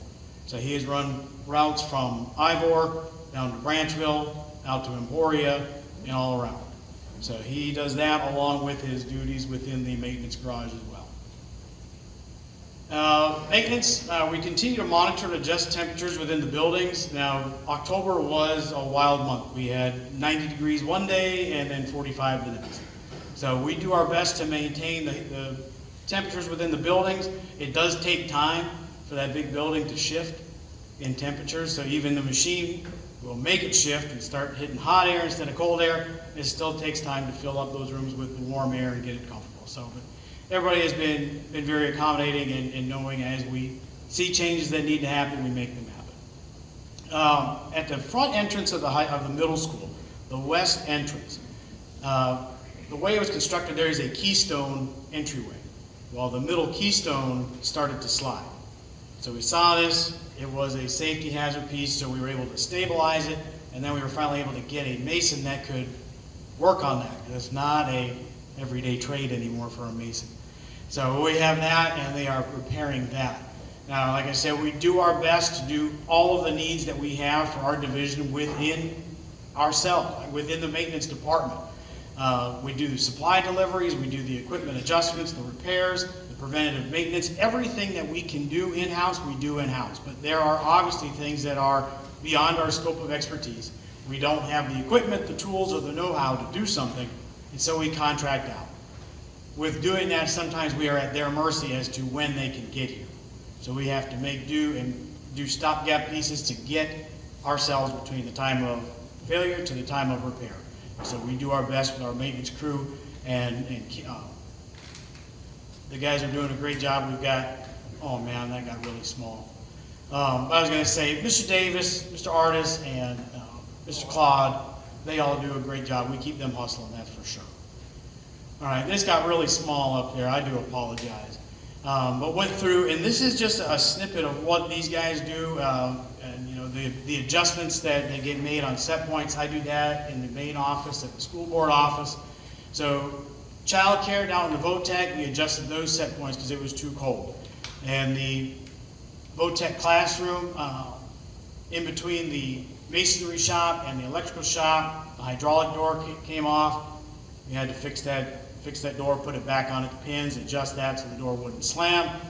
So he has run routes from Ivor down to Branchville, out to Emporia, and all around. So he does that along with his duties within the maintenance garage as well. Maintenance, we continue to monitor and adjust temperatures within the buildings. Now, October was a wild month. We had 90 degrees one day and then 45 the next. So we do our best to maintain the temperatures within the buildings. It does take time for that big building to shift in temperatures. So even the machine will make it shift and start hitting hot air instead of cold air. It still takes time to fill up those rooms with the warm air and get it comfortable. So, but everybody has been very accommodating and knowing as we see changes that need to happen, we make them happen. At the front entrance of the middle school, the west entrance, the way it was constructed, there is a keystone entryway. Well, the middle keystone started to slide. So we saw this. It was a safety hazard piece, so we were able to stabilize it, and then we were finally able to get a mason that could work on that. It's not a everyday trade anymore for a mason. So we have that, and they are repairing that. Now, like I said, we do our best to do all of the needs that we have for our division within ourselves, within the maintenance department. We do supply deliveries, we do the equipment adjustments, the repairs, the preventative maintenance. Everything that we can do in-house, we do in-house. But there are obviously things that are beyond our scope of expertise. We don't have the equipment, the tools, or the know-how to do something, and so we contract out. With doing that, sometimes we are at their mercy as to when they can get here. So we have to make do and do stopgap pieces to get ourselves between the time of failure to the time of repair. So we do our best with our maintenance crew, and the guys are doing a great job. We've got, oh man, that got really small. I was going to say, Mr. Davis, Mr. Artis, and Mr. Claude, they all do a great job. We keep them hustling, that's for sure. All right, this got really small up there. I do apologize. But went through, and this is just a snippet of what these guys do, and the adjustments that they get made on set points. I do that in the main office, at the school board office. So child care down in the VOTEC, we adjusted those set points because it was too cold. And the VOTEC classroom, in between the masonry shop and the electrical shop, the hydraulic door came off. We had to fix that door, put it back on its pins, adjust that so the door wouldn't slam.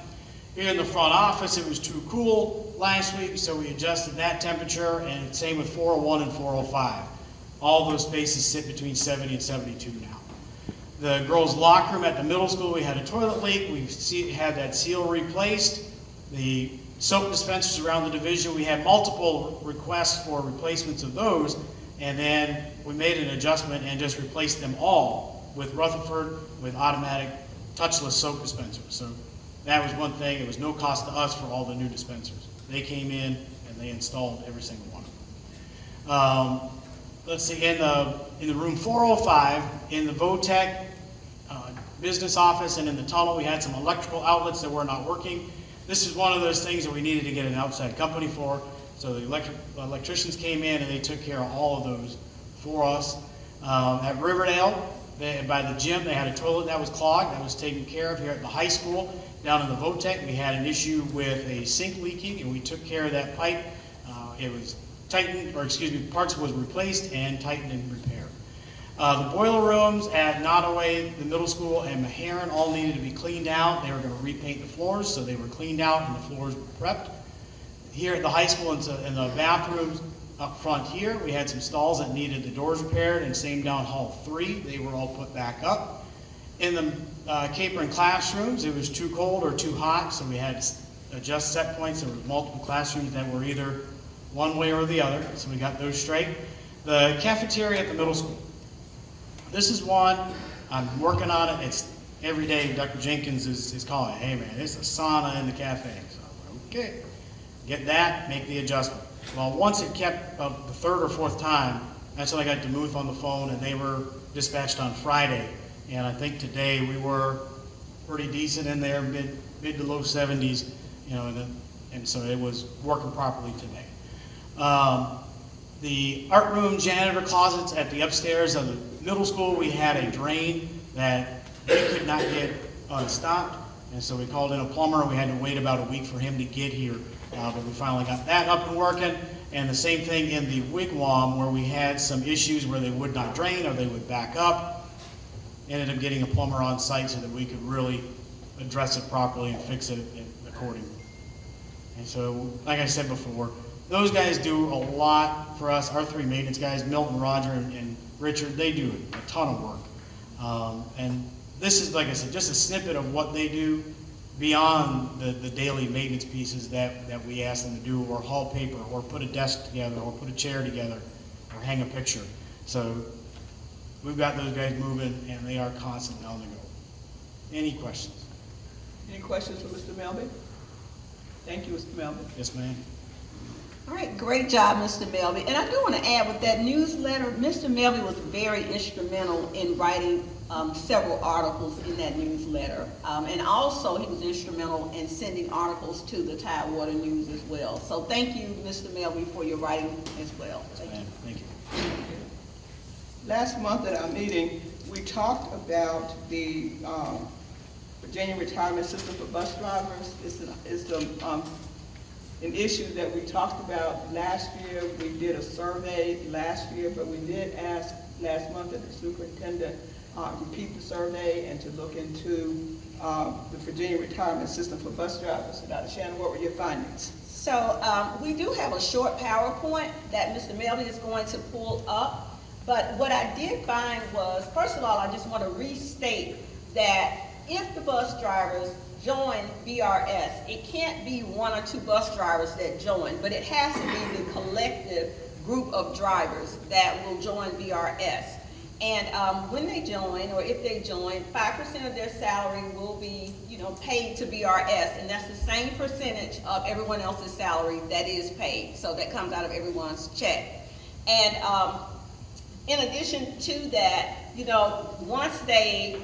Here in the front office, it was too cool last week, so we adjusted that temperature, and same with 401 and 405. All those spaces sit between 70 and 72 now. The girls' locker room at the middle school, we had a toilet leak. We had that seal replaced. The soap dispensers around the division, we had multiple requests for replacements of those, and then we made an adjustment and just replaced them all with Rutherford with automatic touchless soap dispensers. So that was one thing. It was no cost to us for all the new dispensers. They came in and they installed every single one of them. Let's see, in the room 405, in the VOTEC business office and in the tunnel, we had some electrical outlets that were not working. This is one of those things that we needed to get an outside company for. So the electricians came in and they took care of all of those for us. At Riverdale, by the gym, they had a toilet that was clogged. That was taken care of. Here at the high school, down in the VOTEC, we had an issue with a sink leaking, and we took care of that pipe. It was tightened, or excuse me, parts was replaced and tightened and repaired. The boiler rooms at Nottoway, the middle school, and Meharon all needed to be cleaned out. They were going to repaint the floors, so they were cleaned out and the floors were prepped. Here at the high school, in the bathrooms up front here, we had some stalls that needed the doors repaired, and same down hall 3, they were all put back up. In the Capron classrooms, it was too cold or too hot, so we had to adjust set points. There were multiple classrooms that were either one way or the other, so we got those straight. The cafeteria at the middle school. This is one, I'm working on it. It's every day Dr. Jenkins is calling, hey man, it's a sauna in the cafe. So okay, get that, make the adjustment. Well, once it kept the third or fourth time, that's when I got Demuth on the phone, and they were dispatched on Friday. And I think today we were pretty decent in there, mid to low 70s, you know, and so it was working properly today. The art room janitor closets at the upstairs of the middle school, we had a drain that we could not get unstopped, and so we called in a plumber. We had to wait about a week for him to get here, but we finally got that up and working. And the same thing in the wigwam, where we had some issues where they would not drain or they would back up. Ended up getting a plumber on site so that we could really address it properly and fix it accordingly. And so, like I said before, those guys do a lot for us. Our 3 maintenance guys, Milton, Roger, and Richard, they do a ton of work. And this is, like I said, just a snippet of what they do beyond the daily maintenance pieces that we ask them to do, or haul paper, or put a desk together, or put a chair together, or hang a picture. So we've got those guys moving, and they are constantly on the go. Any questions? Any questions for Mr. Melby? Thank you, Mr. Melby. Yes, ma'am. All right, great job, Mr. Melby. And I do want to add, with that newsletter, Mr. Melby was very instrumental in writing several articles in that newsletter. And also, he was instrumental in sending articles to the Tidewater News as well. So thank you, Mr. Melby, for your writing as well. Thank you. Thank you. Last month at our meeting, we talked about the Virginia retirement system for bus drivers. It's an issue that we talked about last year. We did a survey last year, but we did ask last month that the superintendent repeat the survey and to look into the Virginia retirement system for bus drivers. So Dr. Shannon, what were your findings? So we do have a short PowerPoint that Mr. Melby is going to pull up. But what I did find was, first of all, I just want to restate that if the bus drivers join VRS, it can't be 1 or 2 bus drivers that join, but it has to be the collective group of drivers that will join VRS. And when they join, or if they join, 5% of their salary will be, paid to VRS, and that's the same percentage of everyone else's salary that is paid. So that comes out of everyone's check. And in addition to that, once they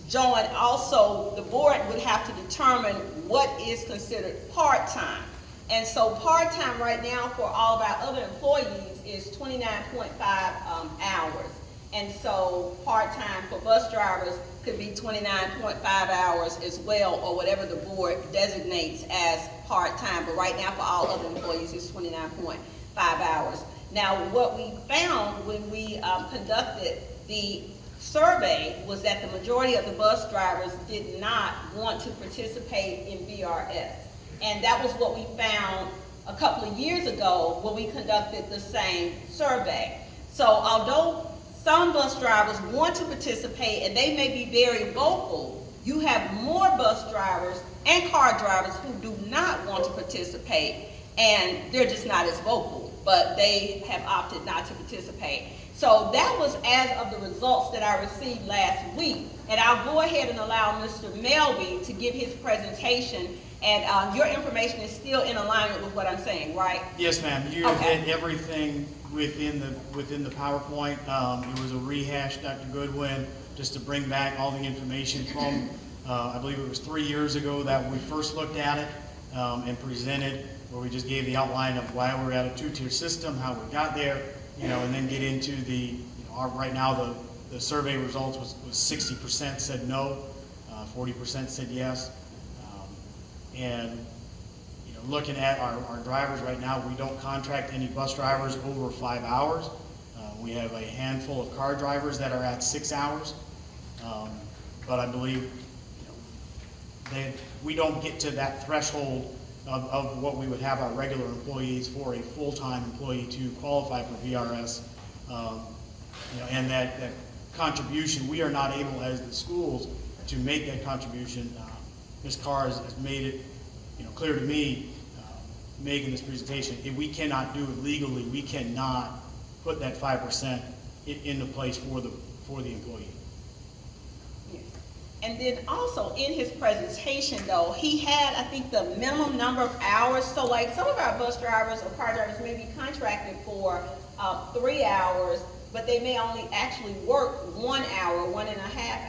join, also the board would have to determine what is considered part-time. And so part-time right now for all of our other employees is 29.5 hours. And so part-time for bus drivers could be 29.5 hours as well, or whatever the board designates as part-time. But right now for all other employees it's 29.5 hours. Now, what we found when we conducted the survey was that the majority of the bus drivers did not want to participate in VRS. And that was what we found a couple of years ago when we conducted the same survey. So although some bus drivers want to participate and they may be very vocal, you have more bus drivers and car drivers who do not want to participate, and they're just not as vocal, but they have opted not to participate. So that was as of the results that I received last week. And I'll go ahead and allow Mr. Melby to give his presentation. And your information is still in alignment with what I'm saying, right? Yes, ma'am. You Okay. did everything within the PowerPoint. It was a rehash, Dr. Goodwin, just to bring back all the information from, I believe it was 3 years ago that we first looked at it and presented, where we just gave the outline of why we're at a two-tier system, how we got there, and then get into right now the survey results was 60% said no, 40% said yes. And looking at our drivers right now, we don't contract any bus drivers over 5 hours. We have a handful of car drivers that are at 6 hours. But I believe we don't get to that threshold of what we would have our regular employees for a full-time employee to qualify for VRS. And that contribution, we are not able as the schools to make that contribution. Ms. Carr has made it clear to me, making this presentation, if we cannot do it legally, we cannot put that 5% into place for the employee. Yes. And then also in his presentation though, he had, I think, the minimum number of hours. So like some of our bus drivers or car drivers may be contracted for 3 hours, but they may only actually work 1 hour, 1.5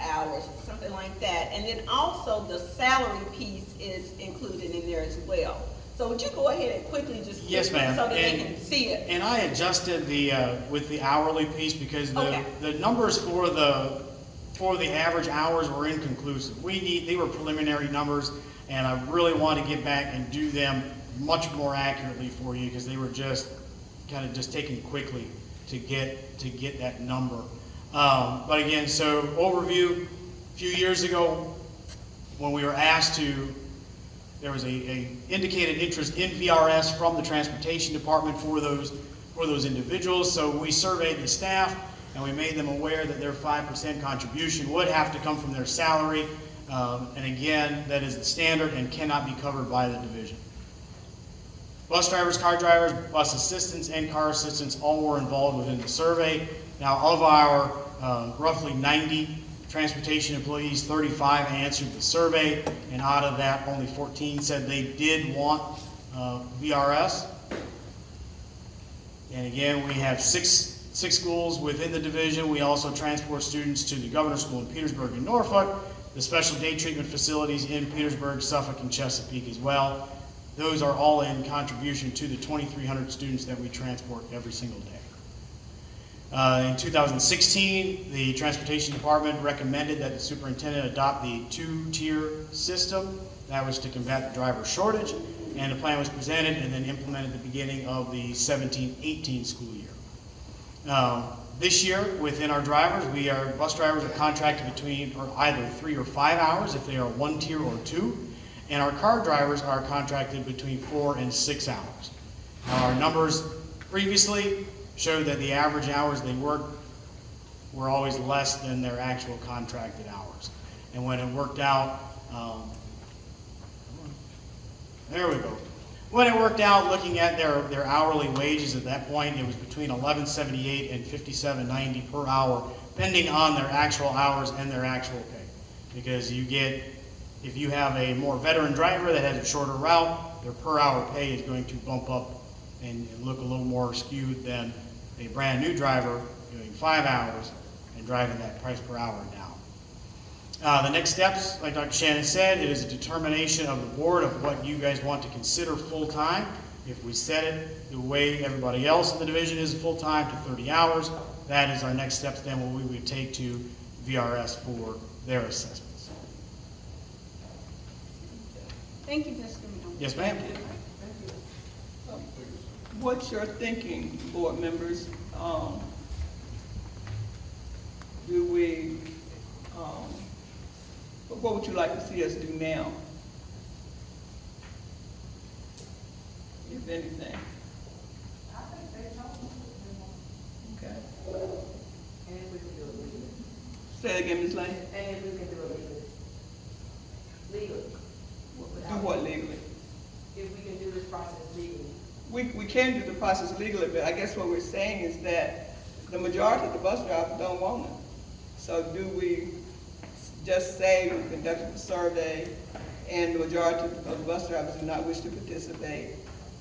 hours, something like that. And then also the salary piece is included in there as well. So would you go ahead and quickly just Yes, ma'am. so that they can see it? And I adjusted with the hourly piece because the numbers for the average hours were inconclusive. They were preliminary numbers, and I really want to get back and do them much more accurately for you because they were just kind of just taken quickly to get that number. But again, so overview, a few years ago when we were asked there was a indicated interest in VRS from the transportation department for those individuals. So we surveyed the staff and we made them aware that their 5% contribution would have to come from their salary. And again, that is the standard and cannot be covered by the division. Bus drivers, car drivers, bus assistants, and car assistants all were involved within the survey. Now, of our roughly 90 transportation employees, 35 answered the survey, and out of that, only 14 said they did want VRS. And again, we have six schools within the division. We also transport students to the Governor's School in Petersburg and Norfolk, the special day treatment facilities in Petersburg, Suffolk, and Chesapeake as well. Those are all in contribution to the 2,300 students that we transport every single day. In 2016, the Transportation Department recommended that the superintendent adopt the two-tier system. That was to combat the driver shortage, and the plan was presented and then implemented at the beginning of the 17-18 school year. This year, within our drivers, bus drivers are contracted between either 3 or 5 hours if they are 1 tier or 2. And our car drivers are contracted between 4 and 6 hours. Now, our numbers previously showed that the average hours they worked were always less than their actual contracted hours. And when it worked out, there we go. When it worked out, looking at their hourly wages at that point, it was between $11.78 and $57.90 per hour, depending on their actual hours and their actual pay. Because if you have a more veteran driver that has a shorter route, their per hour pay is going to bump up and look a little more skewed than a brand new driver doing 5 hours and driving that price per hour down. The next steps, like Dr. Shannon said, it is a determination of the board of what you guys want to consider full-time. If we set it the way everybody else in the division is full-time to 30 hours, that is our next steps then what we would take to VRS for their assessments. Thank you, Mr. Miller. Yes, ma'am. What's your thinking, board members? What would you like to see us do now? If anything. Okay. And we can do it legally. Say it again, Ms. Lane. And we can do it legally. Legally. Do what legally? If we can do this process legally. We can do the process legally, but I guess what we're saying is that the majority of the bus drivers don't want it. So do we just say we conducted a survey and the majority of the bus drivers do not wish to participate?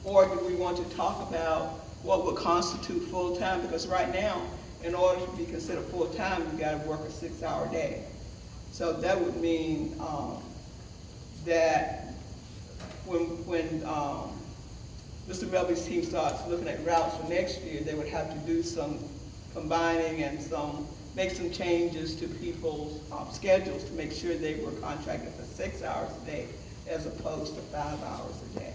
Or do we want to talk about what would constitute full-time? Because right now, in order to be considered full-time, you gotta work a 6-hour day. So that would mean that when Mr. Melby's team starts looking at routes for next year, they would have to do some combining and make some changes to people's schedules to make sure they were contracted for 6 hours a day as opposed to 5 hours a day.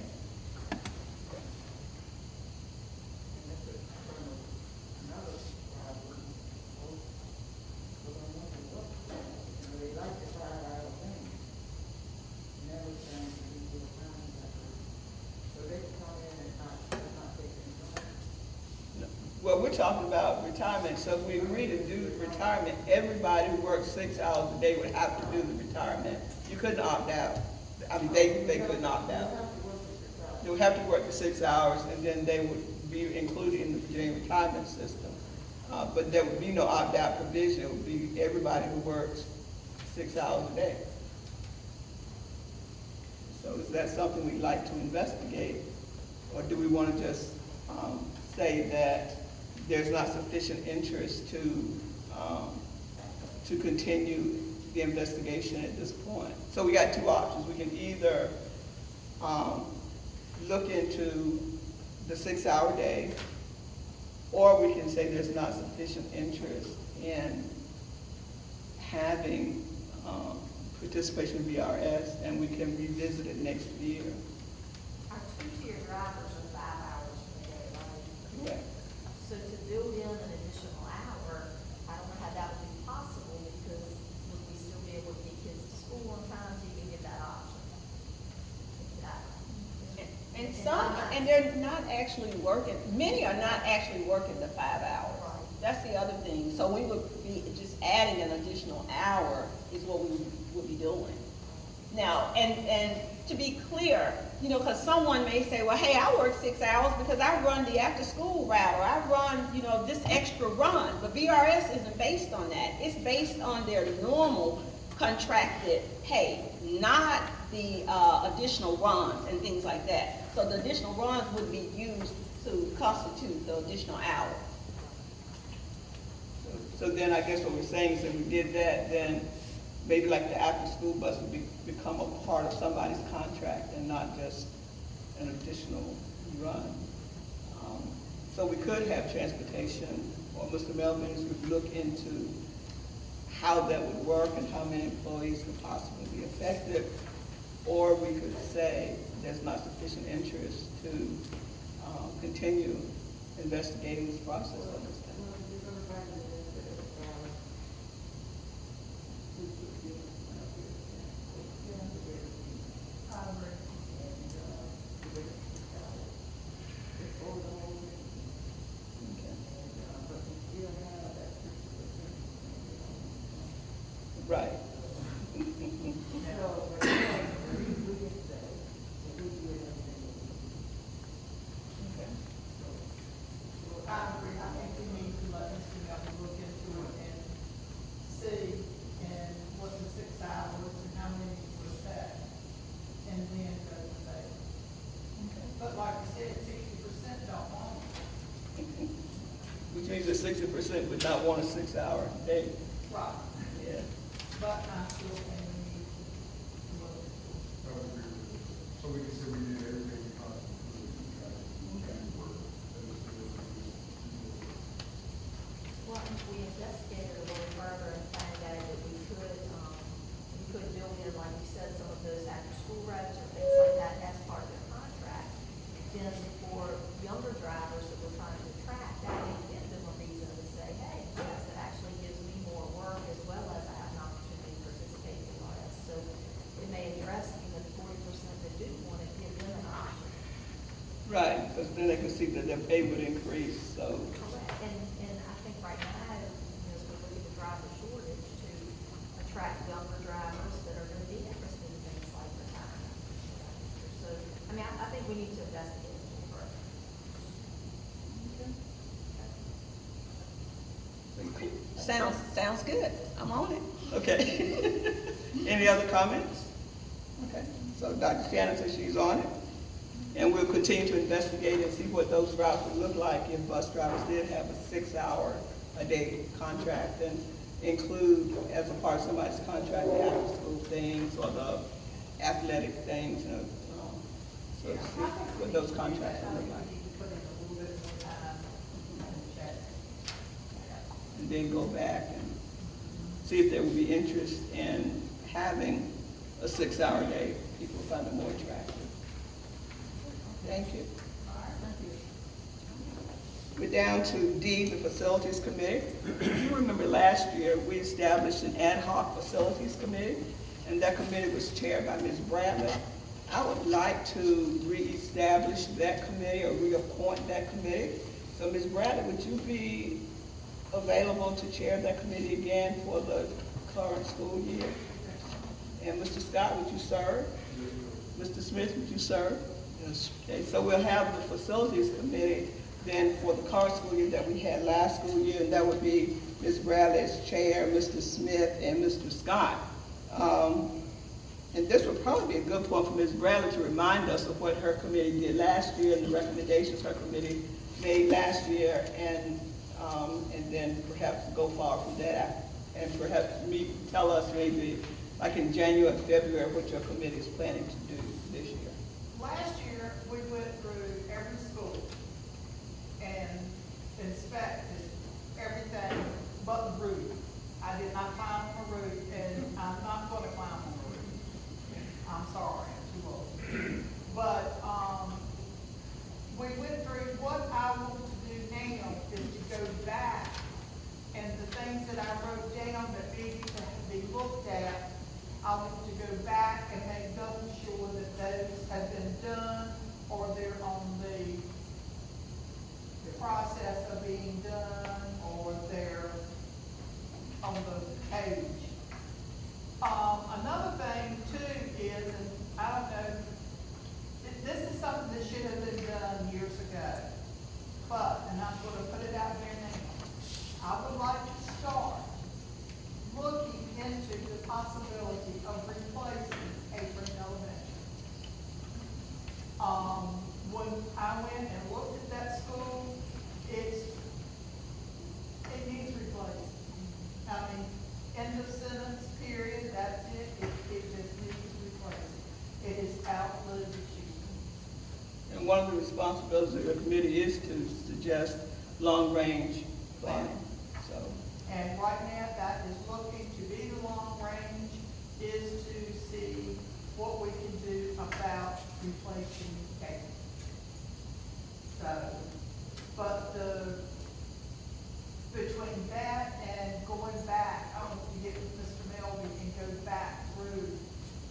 Well, we're talking about retirement, so if we agree to do retirement, everybody who works 6 hours a day would have to do the retirement. You couldn't opt out. I mean, they couldn't opt out. They would have to work the 6 hours, and then they would be included in the Virginia retirement system. But there would be no opt-out provision. It would be everybody who works 6 hours a day. So is that something we'd like to investigate? Or do we want to just say that there's not sufficient interest to continue the investigation at this point? So we got two options. We can either look into the 6-hour day, or we can say there's not sufficient interest in having participation in VRS, and we can revisit it next year. Our two-tier drivers are 5 hours per day, right? Correct. So to build in an additional hour, I don't know how that would be possible, because would we still be able to get kids to school on time to even get that option? And they're not actually working, many are not actually working the 5 hours. That's the other thing. So we would be just adding an additional hour is what we would be doing. Now, and to be clear, you know, because someone may say, well, hey, I work 6 hours because I run the after-school route, or I run, you know, this extra run. But VRS isn't based on that. It's based on their normal contracted pay, not the additional runs and things like that. So the additional runs would be used to constitute the additional hour. So then I guess what we're saying is if we did that, then maybe like the after-school bus would become a part of somebody's contract and not just an additional run. So we could have transportation, or Mr. Melvin would look into how that would work and how many employees could possibly be affected. Or we could say there's not sufficient interest to continue investigating this process at this time. Right. Which means that 60% would not want a 6-hour day. Right. Yeah. But I still think we need to look. So we can say we did everything we possibly could. Well, if we investigated a little further and found out that we could build in, like you said, some of those after-school routes or things like that as part of their contract, then for younger drivers that we're trying to attract, that may give them a reason to say, hey, yes, it actually gives me more work as well as I have an opportunity to participate in VRS. So it may address even the 40% that do want to give them an option. Right, because then they can see that their pay would increase, so. Correct, and I think right now, as we look at the driver shortage, to attract younger drivers that are going to be interested in things like retirement. So, I mean, I think we need to investigate it further. Sounds good. I'm on it. Okay. Any other comments? Okay, so Dr. Shannon says she's on it. And we'll continue to investigate and see what those routes would look like if bus drivers did have a 6-hour-a-day contract and include as a part of somebody's contract the after-school things or the athletic things, you know, so to see what those contracts would look like. And then go back and see if there would be interest in having a 6-hour day. People find it more attractive. Thank you. We're down to D, the Facilities Committee. You remember last year we established an ad hoc Facilities Committee, and that committee was chaired by Ms. Bradley. I would like to reestablish that committee or reappoint that committee. So Ms. Bradley, would you be available to chair that committee again for the current school year? And Mr. Scott, would you serve? Mr. Smith, would you serve? Yes. Okay, so we'll have the Facilities Committee then for the current school year that we had last school year, and that would be Ms. Bradley as chair, Mr. Smith, and Mr. Scott. And this would probably be a good point for Ms. Bradley to remind us of what her committee did last year and the recommendations her committee made last year, and then perhaps go forward from that, and perhaps tell us maybe like in January, February, what your committee is planning to do this year. Last year, we went through every school and inspected everything but the roof. I did not climb on the roof, and I'm not going to climb on the roof. I'm sorry, I'm too old. But we went through what I want to do now is to go back, and the things that I wrote down that needed to be looked at, I want to go back and make double sure that those have been done or they're on the process of being done or they're on the page. Another thing too is, and I don't know, this is something that should have been done years ago, but, and I'm going to put it out here now, I would like to start looking into the possibility of replacing Apron Elementary. When I went and looked at that school, it needs replacing. I mean, end of sentence, period, that's it. It just needs replacing. It is outlived its use. And one of the responsibilities of the committee is to suggest long-range planning. So. And right now, that is looking to be the long range, is to see what we can do about replacing cable. So, but between that and going back, I want to get with Mr. Melby and go back through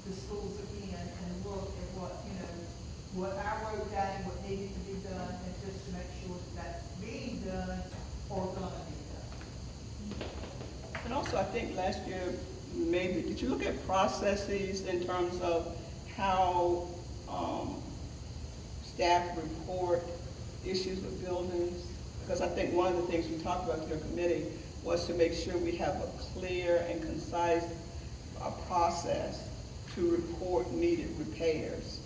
the schools again and look at what, what I wrote down, what needed to be done, and just to make sure that that's being done or gonna be done. And also, I think last year, maybe, did you look at processes in terms of how staff report issues with buildings? Because I think one of the things we talked about to your committee was to make sure we have a clear and concise process to report needed repairs.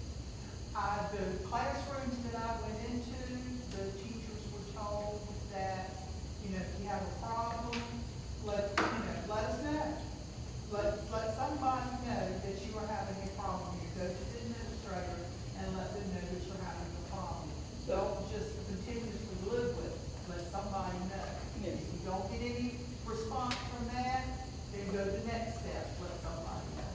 The classrooms that I went into, the teachers were told that, if you have a problem, let us know. Let somebody know that you are having a problem. You go to the administrator and let them know that you're having a problem. Don't just continuously live with it. Let somebody know. Yes. If you don't get any response from that, then go to the next step, let somebody know.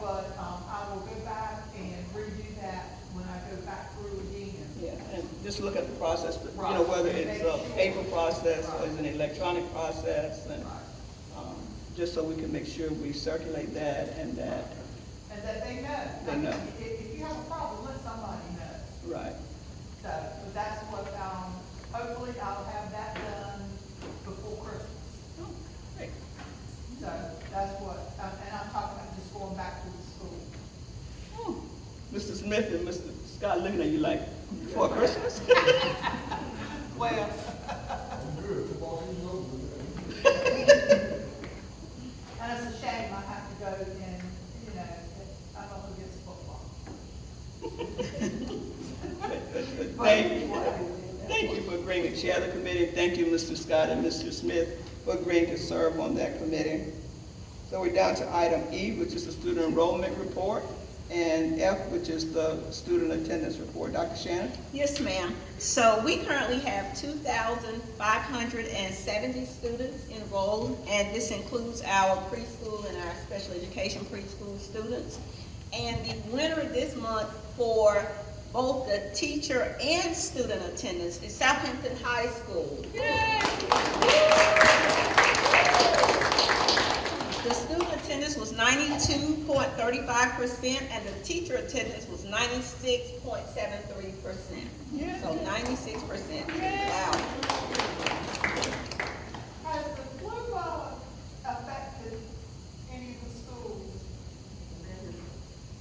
But I will go back and redo that when I go back through again. Yeah, and just look at the process, but, whether it's a paper process or it's an electronic process, and just so we can make sure we circulate that and that. And that they know. They know. If you have a problem, let somebody know. Right. So, but that's what, hopefully I'll have that done before Christmas. Oh, great. So that's what, and I'm talking about just going back to the school. Oh, Mr. Smith and Mr. Scott looking at you like, before Christmas? Well. chair of the committee. Thank you, Mr. Scott and Mr. Smith, for agreeing to serve on that committee. So we're down to item E, which is the student enrollment report, and F, which is the student attendance report. Dr. Shannon? Yes, ma'am. So we currently have 2,570 students enrolled, and this includes our preschool and our special education preschool students. And the winner this month for both the teacher and student attendance is Southampton High School. The student attendance was 92.35%, and the teacher attendance was 96.73%. So 96%. Wow. Has the flu virus affected any of the schools?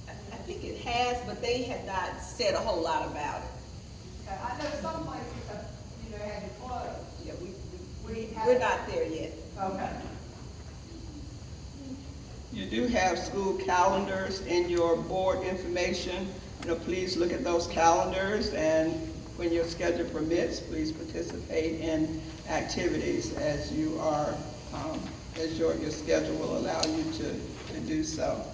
I think it has, but they have not said a whole lot about it. Okay, I know some places have, had to close. Yeah, We we're not there yet. Okay. You do have school calendars in your board information. Please look at those calendars, and when your schedule permits, please participate in activities as you are, as your schedule will allow you to do so.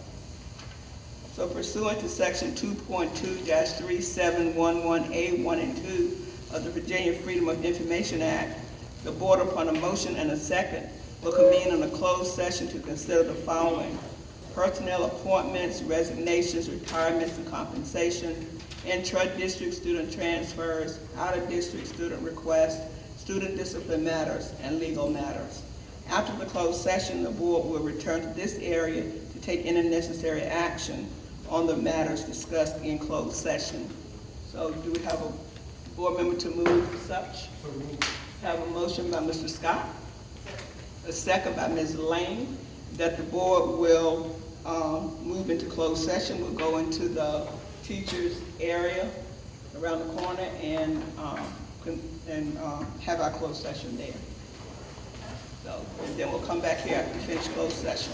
So pursuant to section 2.2-3711A1 and 2 of the Virginia Freedom of Information Act, the board, upon a motion and a second, will convene in a closed session to consider the following: personnel appointments, resignations, retirements, and compensation, intra-district student transfers, out-of-district student requests, student discipline matters, and legal matters. After the closed session, the board will return to this area to take any necessary action on the matters discussed in closed session. So do we have a board member to move such? Have a motion by Mr. Scott, a second by Ms. Lane, that the board will move into closed session. We'll go into the teachers area around the corner and have our closed session there. So, and then we'll come back here after we finish closed session.